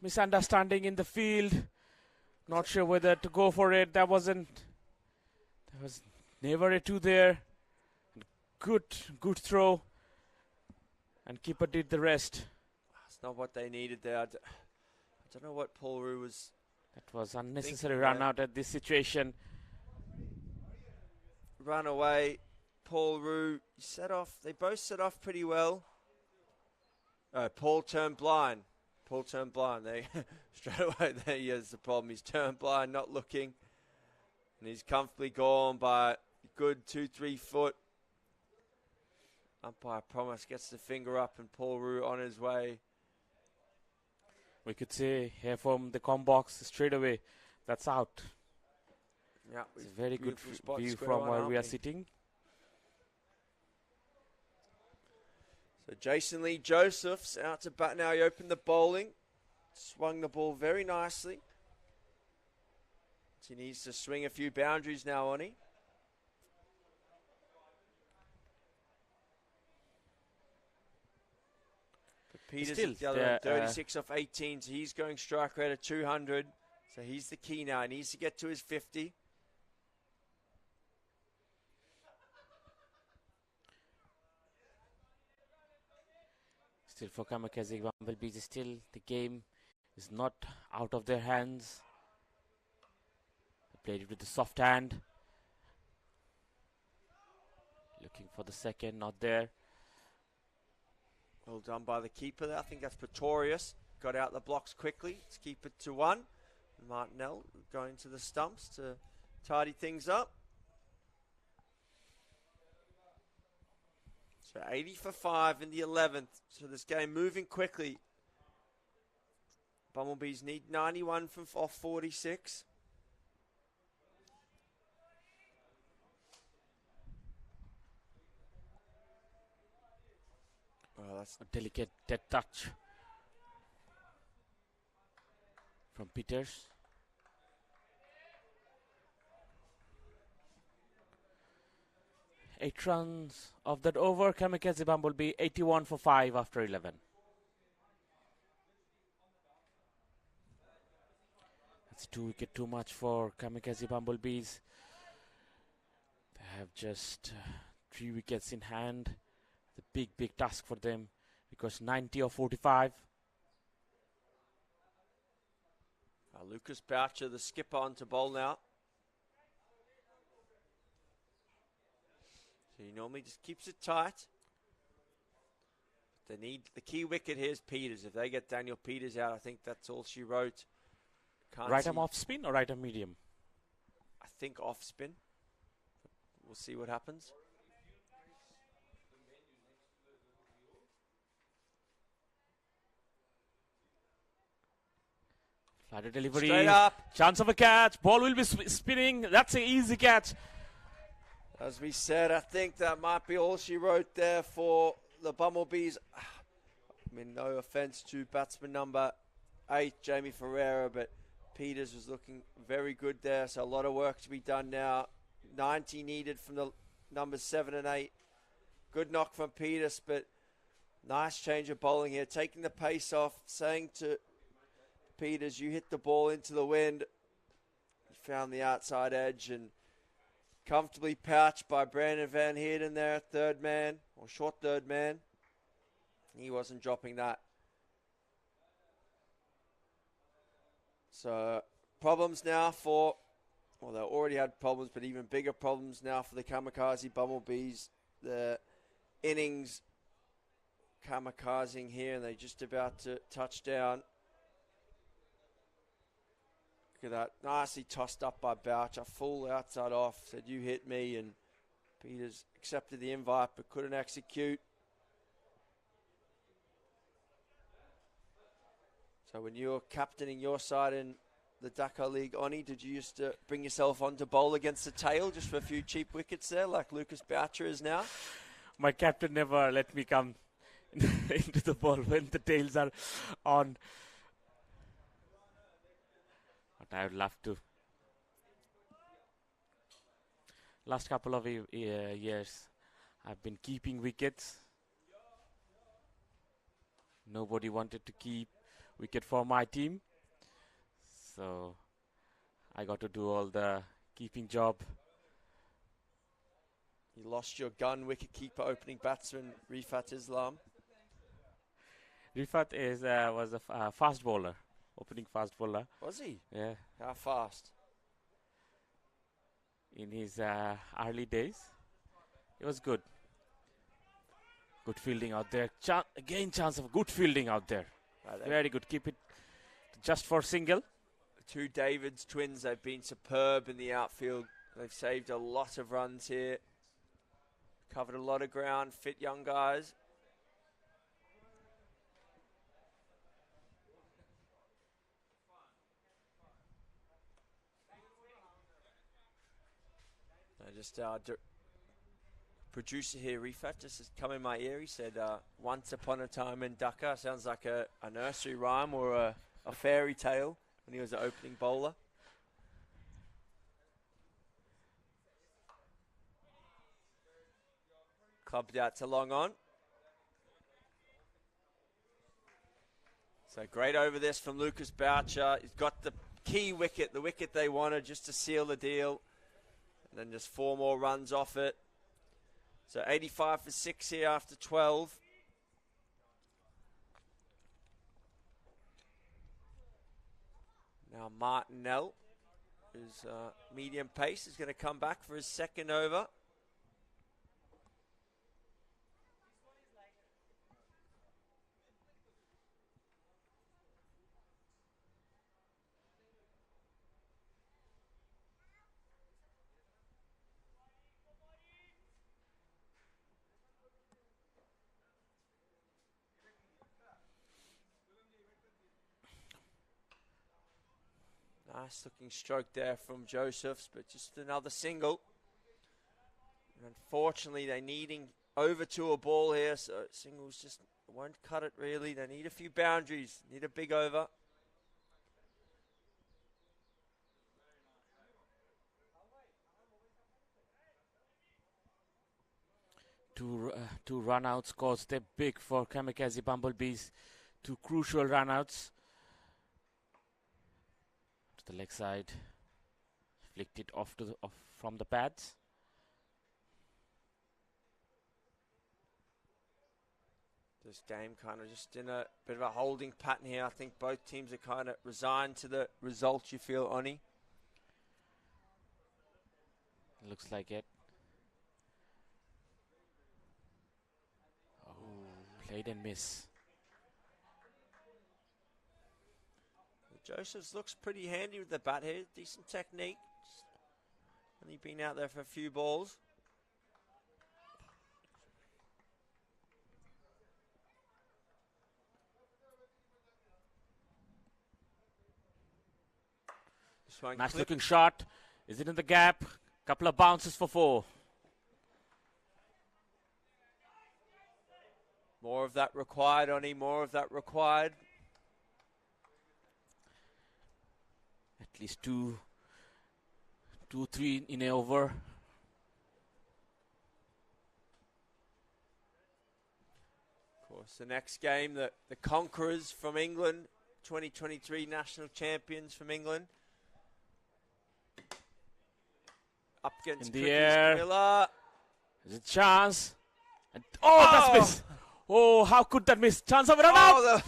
misunderstanding in the field. Not sure whether to go for it. There was never a 2 there. Good throw. And keeper did the rest. That's not what they needed there. I don't know what Paul Roux was. That was unnecessary run out at this situation. Run away. Paul Roux set off. They both set off pretty well. Paul turned blind. They straight away there he has the problem. He's turned blind, not looking. And he's comfortably gone by a good 2-3 foot. Umpire Promise gets the finger up and Paul Roux on his way. We could say here from the com box straight away, that's out. Yeah, it's a very good view from where we are sitting. So Jason Lee Joseph's out to bat now. He opened the bowling, swung the ball very nicely. He needs to swing a few boundaries now, on he. Peters at the other end, 36 off 18, so he's going strike rate of 200. So he's the key now. He needs to get to his 50. Still for Kamikaze Bumblebees, still the game is not out of their hands. They played it with the soft hand. Looking for the second, not there. Well done by the keeper there. I think that's Pretorius. Got out the blocks quickly. Let's keep it to 1. Martinell going to the stumps to tidy things up. So 80 for 5 in the 11th. So this game moving quickly. Bumblebees need 91 from off 46. Oh, that's a delicate dead touch from Peters. Eight runs of that over. Kamikaze Bumblebee 81 for 5 after 11. That's 2 wicket too much for Kamikaze Bumblebees. They have just 3 wickets in hand. The big task for them because 90 or 45. Lucas Boucher, the skipper, on to bowl now. So he normally just keeps it tight. the key wicket here is Peters. If they get Daniel Peters out, I think that's all she wrote. Right arm off spin or right arm medium? I think off spin. We'll see what happens. Flighter delivery. Straight up. Chance of a catch. Ball will be spinning. That's an easy catch. As we said, I think that might be all she wrote there for the Bumblebees. I mean, no offense to batsman number 8, Jamie Ferreira, but Peters was looking very good there. So a lot of work to be done now. 90 needed from the numbers 7 and 8. Good knock from Peters, but nice change of bowling here. Taking the pace off, saying to Peters, you hit the ball into the wind. He found the outside edge and comfortably pouched by Brandon Van Heerden there, third man, or short third man. He wasn't dropping that. So problems now for, well, they already had problems, but even bigger problems now for the Kamikaze Bumblebees. The innings kamikazing here, and they're just about to touch down. Look at that. Nicely tossed up by Boucher. Full outside off. Said, you hit me. And Peters accepted the invite but couldn't execute. So when you were captaining your side in the Dhaka League, Oni, did you used to bring yourself on to bowl against the tail just for a few cheap wickets there like Lucas Boucher is now? My captain never let me come into the ball when the tails are on. I would love to. Last couple of years, I've been keeping wickets. Nobody wanted to keep wicket for my team, so I got to do all the keeping job. You lost your gun wicket keeper opening batsman Rifat Islam. Rifat was a fast bowler. Opening fast bowler. Was he? Yeah. How fast? In his early days, it was good. Good fielding out there. Again, chance of good fielding out there. Very good. Keep it just for single. The two Davids twins, they've been superb in the outfield. They've saved a lot of runs here. Covered a lot of ground. Fit young guys. Just producer here, Rifat, just has come in my ear. He said, once upon a time in Dhaka. Sounds like a nursery rhyme or a fairy tale when he was an opening bowler. Clubbed out to long on. So great over this from Lucas Boucher. He's got the key wicket, the wicket they wanted just to seal the deal. And then just 4 more runs off it. So 85 for 6 here after 12. Now Martinell, who's medium pace, is going to come back for his second over. Nice looking stroke there from Josephs, but just another single. And unfortunately, they're needing over to a ball here, so singles just won't cut it really. They need a few boundaries, need a big over. Two run-out scores. They're big for Kamikaze Bumblebees. 2 crucial run-outs. To the leg side, flicked it off from the pads. This game kind of just in a bit of a holding pattern here. I think both teams are kind of resigned to the results, you feel, Oni? Looks like it. Oh, Played and miss. Josephs looks pretty handy with the bat here. Decent technique. Only been out there for a few balls. Nice looking shot. Is it in the gap? Couple of bounces for 4. More of that required, Oni. More of that required. At least 2, 3 in a over. Of course, the next game, the Conquerors from England, 2023 national champions from England. Up against In the Cricket's air. Miller. There's a chance. And that's miss. Oh, how could that miss? Chance of a run out.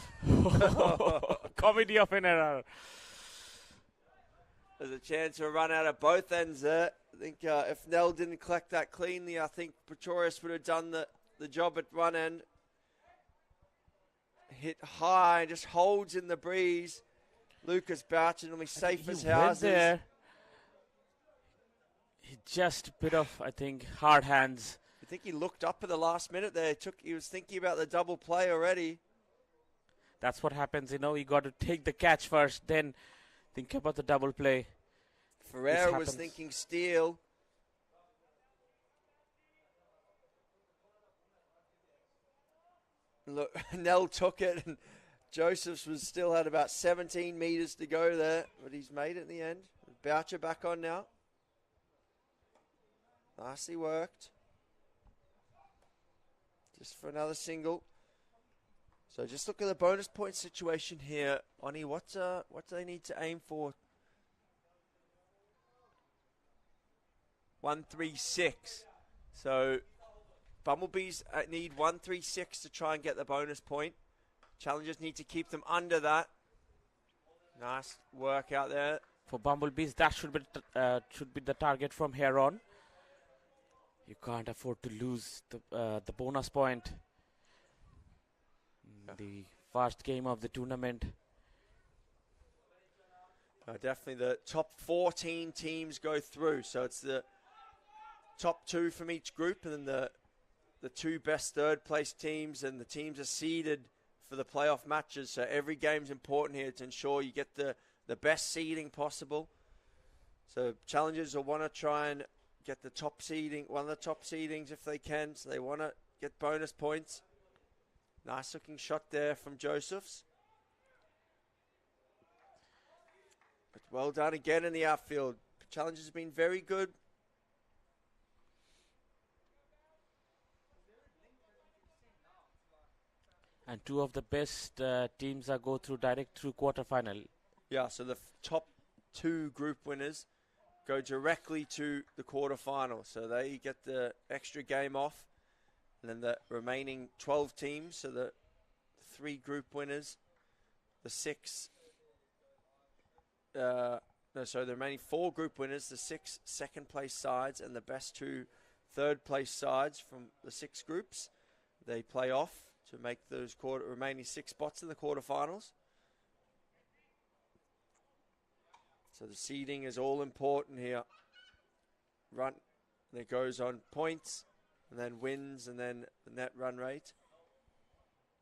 Comedy of an error. There's a chance to run out of both ends there. I think if Nell didn't collect that cleanly, I think Pretorius would have done the job at one end. Hit high, just holds in the breeze. Lucas Boucher normally safe as houses. There. He just a bit of, I think, hard hands. I think he looked up at the last minute there. He was thinking about the double play already. That's what happens, you got to take the catch first, then think about the double play. Ferreira was thinking steal. Look, Nell took it, and Josephs still had about 17 meters to go there, but he's made it in the end. Boucher back on now. Nicely worked. Just for another single. So just look at the bonus point situation here. Oni, what do they need to aim for? 136. So Bumblebees need 136 to try and get the bonus point. Challengers need to keep them under that. Nice work out there. For Bumblebees, that should be the target from here on. You can't afford to lose the bonus point. The first game of the tournament. Definitely the top 14 teams go through. So it's the top 2 from each group, and then the 2 best third place teams, and the teams are seeded for the playoff matches. So every game's important here to ensure you get the best seeding possible. So challengers will want to try and get the top seeding, one of the top seedings if they can. So they want to get bonus points. Nice looking shot there from Josephs. But well done again in the outfield. Challengers have been very good. And 2 of the best teams go through direct through quarterfinal. Yeah, so the top 2 group winners go directly to the quarterfinal. So they get the extra game off. And then the remaining 12 teams, so the 3 group winners, the remaining 4 group winners, the 6 second place sides, and the best 2 third place sides from the 6 groups, they play off to make those remaining 6 spots in the quarterfinals. So the seeding is all important here. Run, and it goes on points, and then wins, and then the net run rate.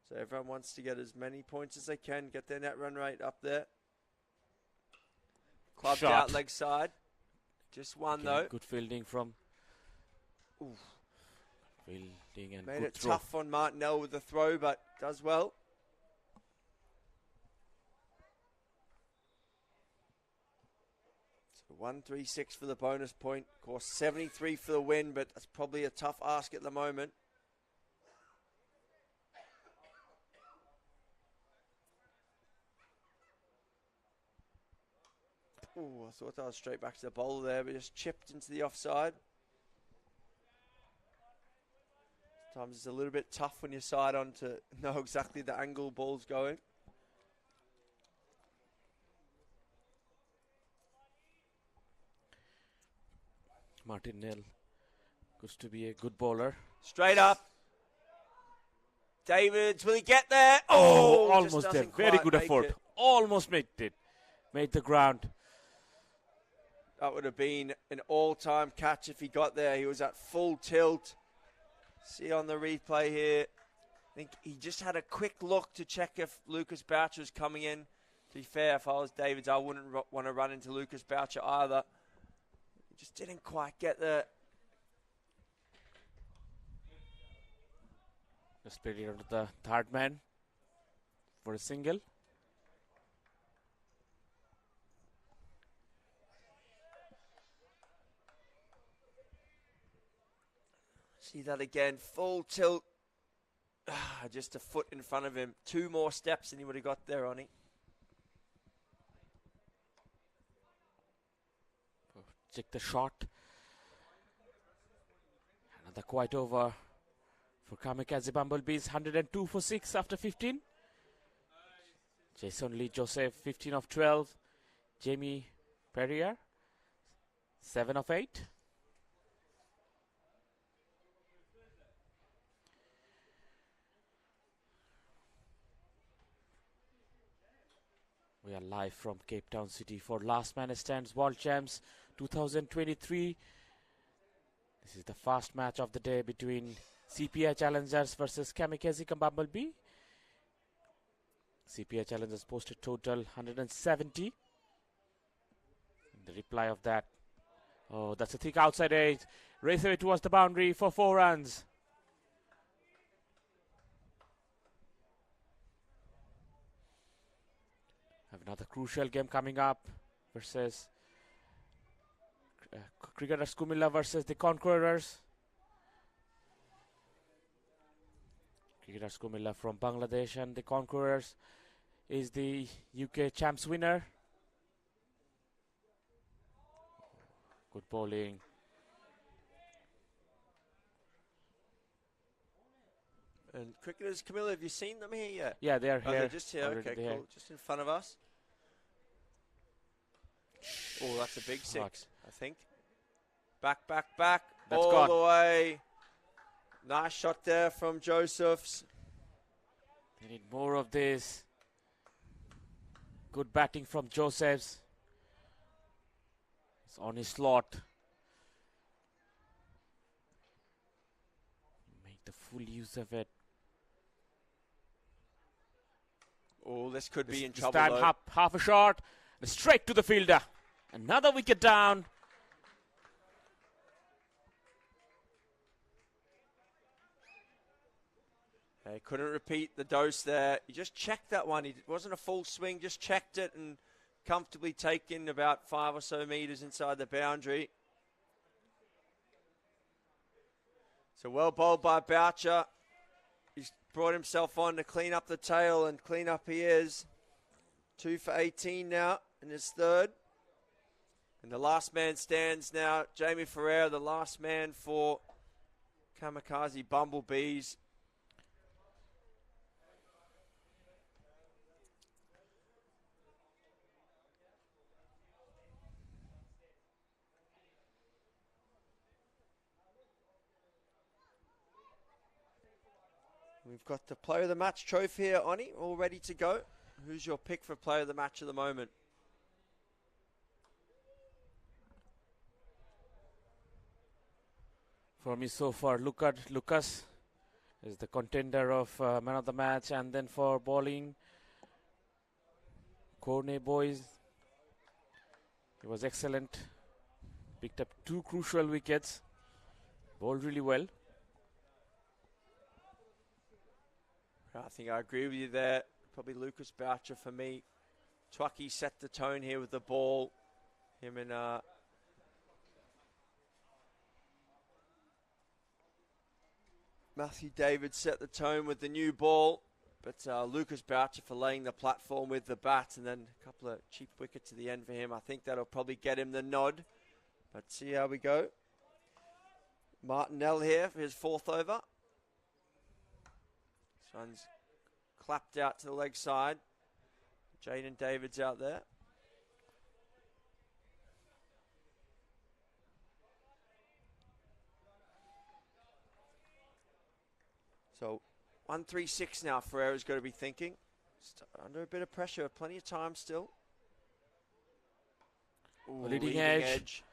So everyone wants to get as many points as they can, get their net run rate up there. Clubbed Shot. out leg side. Just one though. Good fielding from. Ooh. Fielding and Made good it throw. tough on Martinell with the throw, but does well. So 136 for the bonus point. Of course, 73 for the win, but that's probably a tough ask at the moment. Ooh, I thought that was straight back to the bowler there, but just chipped into the offside. Sometimes it's a little bit tough when you're side on to know exactly the angle ball's going. Martin Nell goes to be a good bowler. Straight up. Davids, will he get there? Almost just there. doesn't Very quite good make effort. it. Almost made it. Made the ground. That would have been an all-time catch if he got there. He was at full tilt. See on the replay here. I think he just had a quick look to check if Lucas Boucher was coming in. To be fair, if I was Davids, I wouldn't want to run into Lucas Boucher either. He just didn't quite get there. Just played it onto the third man for a single. See that again, full tilt. Just a foot in front of him. 2 more steps and he would have got there, Ronnie. Check the shot. Another quite over for Kamikaze Bumblebees. 102 for 6 after 15. Jason Lee Joseph, 15 of 12. Jamie Perrier, 7 of 8. We are live from Cape Town City for Last Man Stands World Champs 2023. This is the first match of the day between CPI Challengers versus Kamikaze Bumblebee. CPI Challengers posted total 170. The reply of that, oh, that's a thick outside edge. Race away towards the boundary for 4 runs. Have another crucial game coming up versus Cricketers Kumilla versus the Conquerors. Cricketers Kumilla from Bangladesh and the Conquerors is the UK Champs winner. Good bowling. And Cricketers, Camilla, have you seen them here yet? Yeah, they are here. They're just here. Okay, There. cool. Just in front of us. Oh, that's a big 6, I think. Back. That's all gone. the way. Nice shot there from Josephs. They need more of this. Good batting from Josephs. It's on his slot. Make the full use of it. Oh, this could be in This trouble. time half a shot. And straight to the fielder. Another wicket down. He couldn't repeat the dose there. He just checked that one. It wasn't a full swing, just checked it and comfortably taken about 5 or so metres inside the boundary. So well bowled by Boucher. He's brought himself on to clean up the tail, and clean up he is. 2 for 18 now in his third. And the last man stands now. Jamie Ferreira, the last man for Kamikaze Bumblebees. We've got the Player of the Match trophy here, Oni, all ready to go. Who's your pick for Player of the Match at the moment? For me so far, Lucas is the contender of Man of the Match. And then for bowling, Corney boys. He was excellent. Picked up 2 crucial wickets. Bowled really well. I think I agree with you there. Probably Lucas Boucher for me. Twaki set the tone here with the ball. Him and Matthew David set the tone with the new ball. But Lucas Boucher for laying the platform with the bat, and then a couple of cheap wickets at the end for him. I think that'll probably get him the nod. But see how we go. Martinell here for his 4th over. This one's clapped out to the leg side. Jaden David's out there. So 136 now. Ferreira's got to be thinking. Just under a bit of pressure. Plenty of time still. Ooh, leading edge.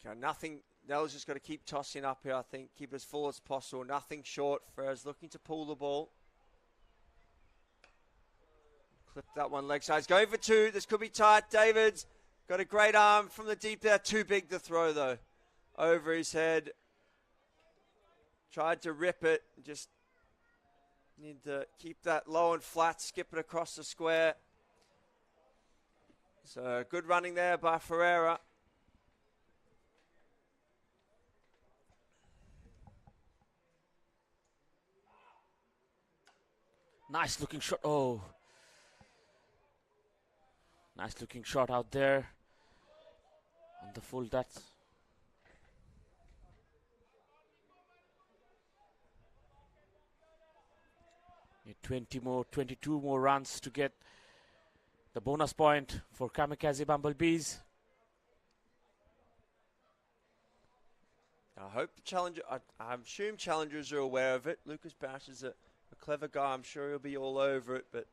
Okay, nothing. Nell's just got to keep tossing up here, I think. Keep as full as possible. Nothing short. Ferreira's looking to pull the ball. Clip that one leg side. He's going for two. This could be tight. David's got a great arm from the deep there. Too big to throw, though. Over his head. Tried to rip it. Just need to keep that low and flat. Skip it across the square. So good running there by Ferreira. Nice looking shot. Oh. Nice looking shot out there. On the full, that's. Need 22 more runs to get the bonus point for Kamikaze Bumblebees. I hope the challenger, I assume challengers are aware of it. Lucas Bash is a clever guy. I'm sure he'll be all over it, but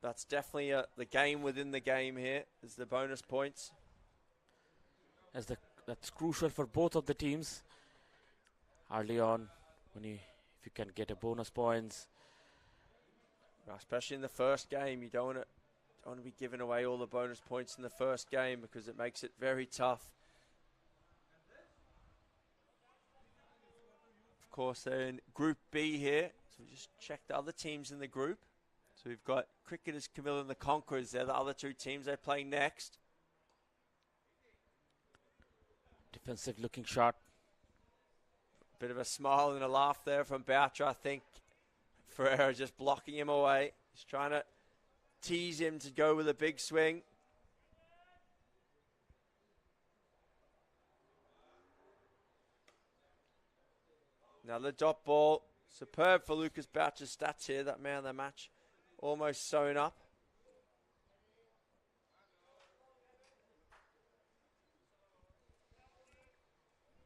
that's definitely the game within the game here is the bonus points. That's crucial for both of the teams. Early on, if you can get a bonus points. Especially in the first game, you don't want to be giving away all the bonus points in the first game because it makes it very tough. Of course, they're in Group B here, so we just check the other teams in the group. So we've got Cricketers, Camilla and the Conquerors. They're the other two teams they're playing next. Defensive looking shot. Bit of a smile and a laugh there from Boucher, I think. Ferreira just blocking him away. He's trying to tease him to go with a big swing. Another dot ball. Superb for Lucas Boucher's stats here. That man of the match almost sewn up.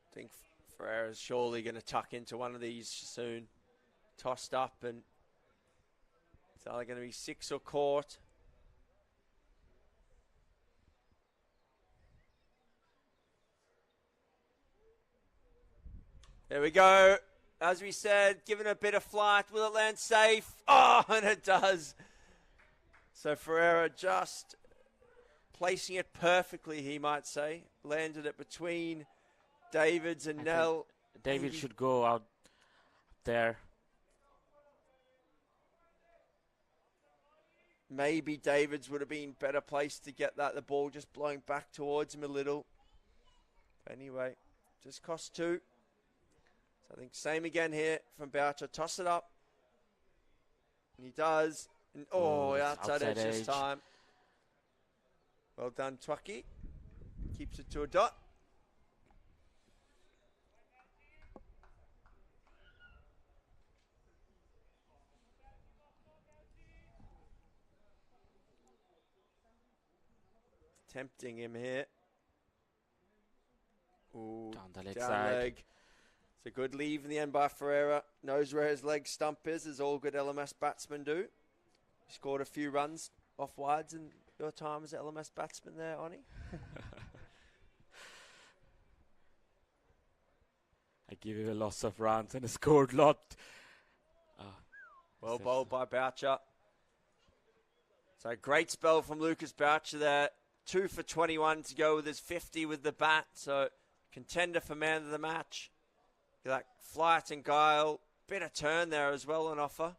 I think Ferreira's surely going to tuck into one of these soon. Tossed up, and it's either going to be six or caught. There we go. As we said, given a bit of flight. Will it land safe? Oh, and it does. So Ferreira just placing it perfectly, he might say. Landed it between Davids and Nell. David should go out there. Maybe Davids would have been better placed to get that. The ball just blowing back towards him a little. Anyway, just cost two. So I think same again here from Boucher. Toss it up. And he does. And, outside edge this time. Well done, Twaki. Keeps it to a dot. Tempting him here. Ooh, down the leg down side. Leg. It's a good leave in the end by Ferreira. Knows where his leg stump is, as all good LMS batsmen do. He scored a few runs off wides in your time as an LMS batsman there, Oni. I give you a loss of runs and scored lot. Well bowled by Boucher. So great spell from Lucas Boucher there. 2 for 21 to go with his 50 with the bat. So contender for man of the match. That flight and guile. Bit of turn there as well on offer.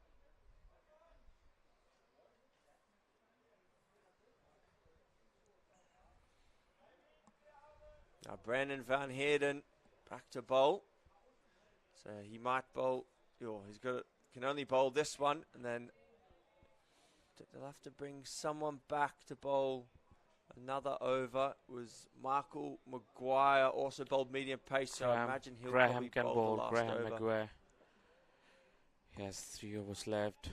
Now Brandon Van Heerden back to bowl. So he might bowl. Can only bowl this one, and then they'll have to bring someone back to bowl another over. It was Michael Maguire also bowled medium pace, so I imagine he'll probably bowl the last Graham over. Maguire. He has 3 overs left.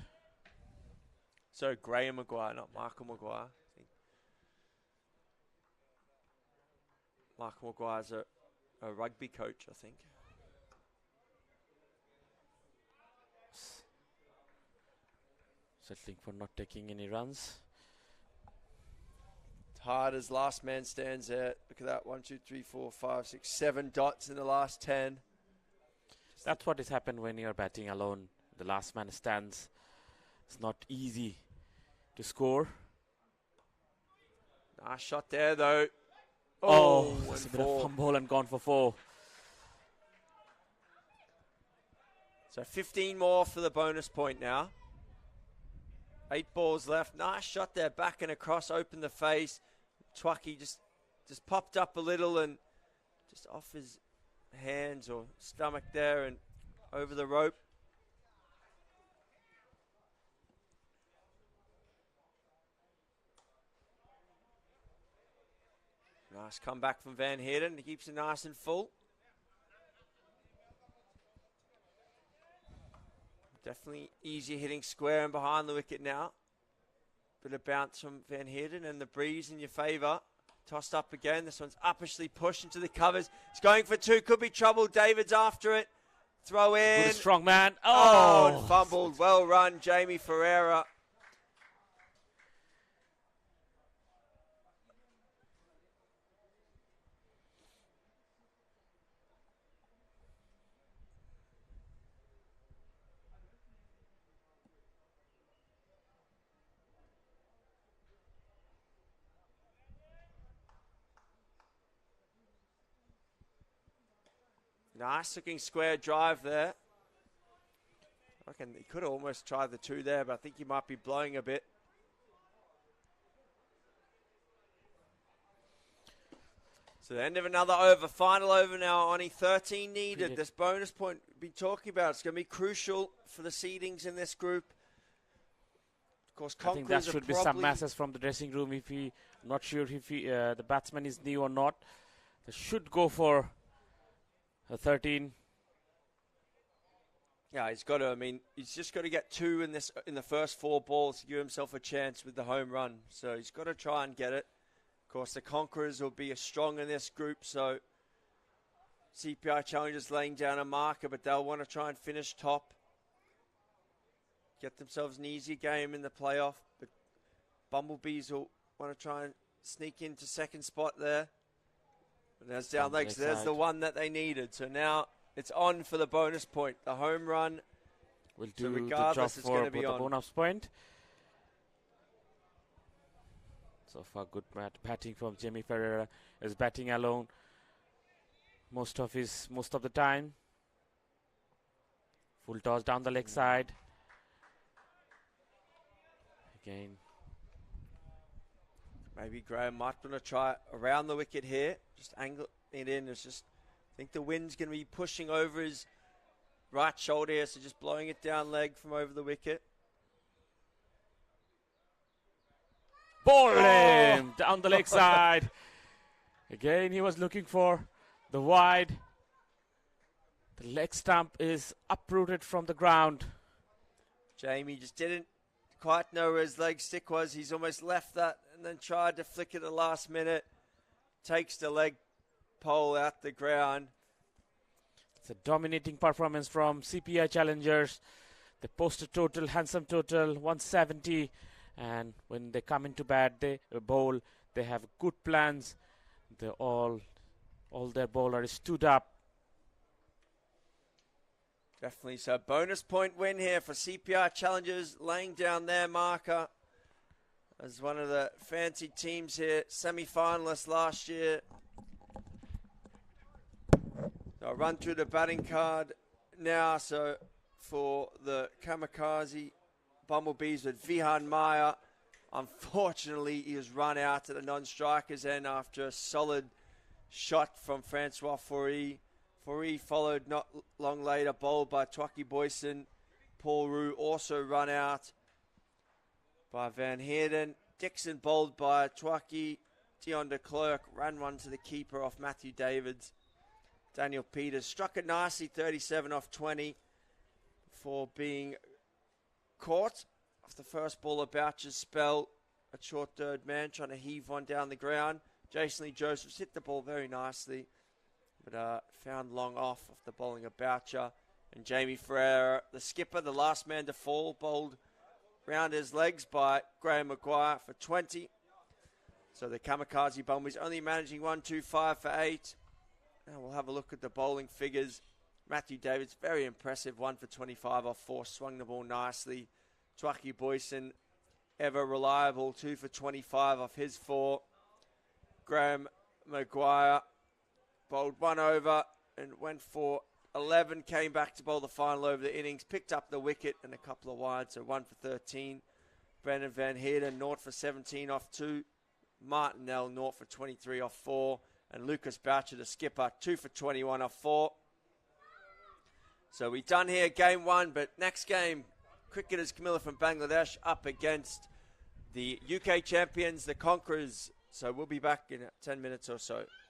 So Graham Maguire, not Michael Maguire. I think Michael Maguire's a rugby coach, I think. Settling for not taking any runs. Hard as last man stands there. Look at that. 1, 2, 3, 4, 5, 6, 7 dots in the last 10. That's what has happened when you're batting alone. The last man stands. It's not easy to score. Nice shot there, though. Oh, it's a bit of fumble and gone for 4. So 15 more for the bonus point now. 8 balls left. Nice shot there, back and across, open the face. Twaki just popped up a little and just off his hands or stomach there and over the rope. Nice comeback from Van Heerden. He keeps it nice and full. Definitely easier hitting square and behind the wicket now. Bit of bounce from Van Heerden and the breeze in your favour. Tossed up again. This one's uppishly pushed into the covers. He's going for 2. Could be trouble. David's after it. Throw in. Good strong man. Oh, and fumbled. Well run, Jamie Ferreira. Nice looking square drive there. I reckon he could have almost tried the 2 there, but I think he might be blowing a bit. So the end of another over. Final over now, only 13 needed. This bonus point we've been talking about, it's going to be crucial for the seedings in this group. Of course, I think that should be some messages from the dressing room. If he, not sure if the batsman is new or not, they should go for a 13. Yeah, he's got to. I mean, he's just got to get 2 in the first 4 balls to give himself a chance with the home run. So he's got to try and get it. Of course, the Conquerors will be strong in this group. So CPI Challengers laying down a marker, but they'll want to try and finish top. Get themselves an easier game in the playoff. But Bumblebees will want to try and sneak into second spot there. And there's down legs. There's the one that they needed. So now it's on for the bonus point. The home run. Will do the job for the bonus point. So far, good batting from Jamie Ferreira. Is batting alone most of the time. Full toss down the leg side. Again. Maybe Graham might want to try around the wicket here. Just angle it in. It's just, I think the wind's going to be pushing over his right shoulder here, so just blowing it down leg from over the wicket. Ball him down the leg side. Again, he was looking for the wide. The leg stump is uprooted from the ground. Jamie just didn't quite know where his leg stick was. He's almost left that and then tried to flick it at the last minute. Takes the leg pole out the ground. It's a dominating performance from CPI Challengers. They posted total, handsome total, 170. And when they come into bat, they bowl. They have good plans. They all their bowlers stood up. Definitely. So bonus point win here for CPI Challengers, laying down their marker as one of the fancy teams here, semi-finalists last year. So I'll run through the batting card now. So for the Kamikaze Bumblebees with Vihan Maya, unfortunately he was run out at the non-strikers end after a solid shot from Francois Fourie. Fourie followed not long later, bowled by Twaki Boyson. Paul Roux also run out by Van Heerden. Dixon bowled by Twaki. Dion de Klerk ran one to the keeper off Matthew Davids. Daniel Peters struck it nicely, 37 off 20 for being caught. I off the first ball of Boucher's spell. A short third man trying to heave one down the ground. Jason Lee Josephs hit the ball very nicely, but found long off the bowling of Boucher. And Jamie Ferreira, the skipper, the last man to fall, bowled round his legs by Graham Maguire for 20. So the Kamikaze Bumblebees only managing 125 for 8. Now we'll have a look at the bowling figures. Matthew Davids, very impressive, 1 for 25 off 4, swung the ball nicely. Twaki Boyson, ever reliable, 2 for 25 off his 4. Graham Maguire bowled 1 over and went for 11, came back to bowl the final over the innings, picked up the wicket and a couple of wides, so 1 for 13. Brendan Van Heerden, 0 for 17 off 2. Martinell, 0 for 23 off 4. And Lucas Boucher, the skipper, 2 for 21 off 4. So we're done here, game 1, but next game, cricketers Camilla from Bangladesh up against the UK champions, the Conquerors. So we'll be back in 10 minutes or so.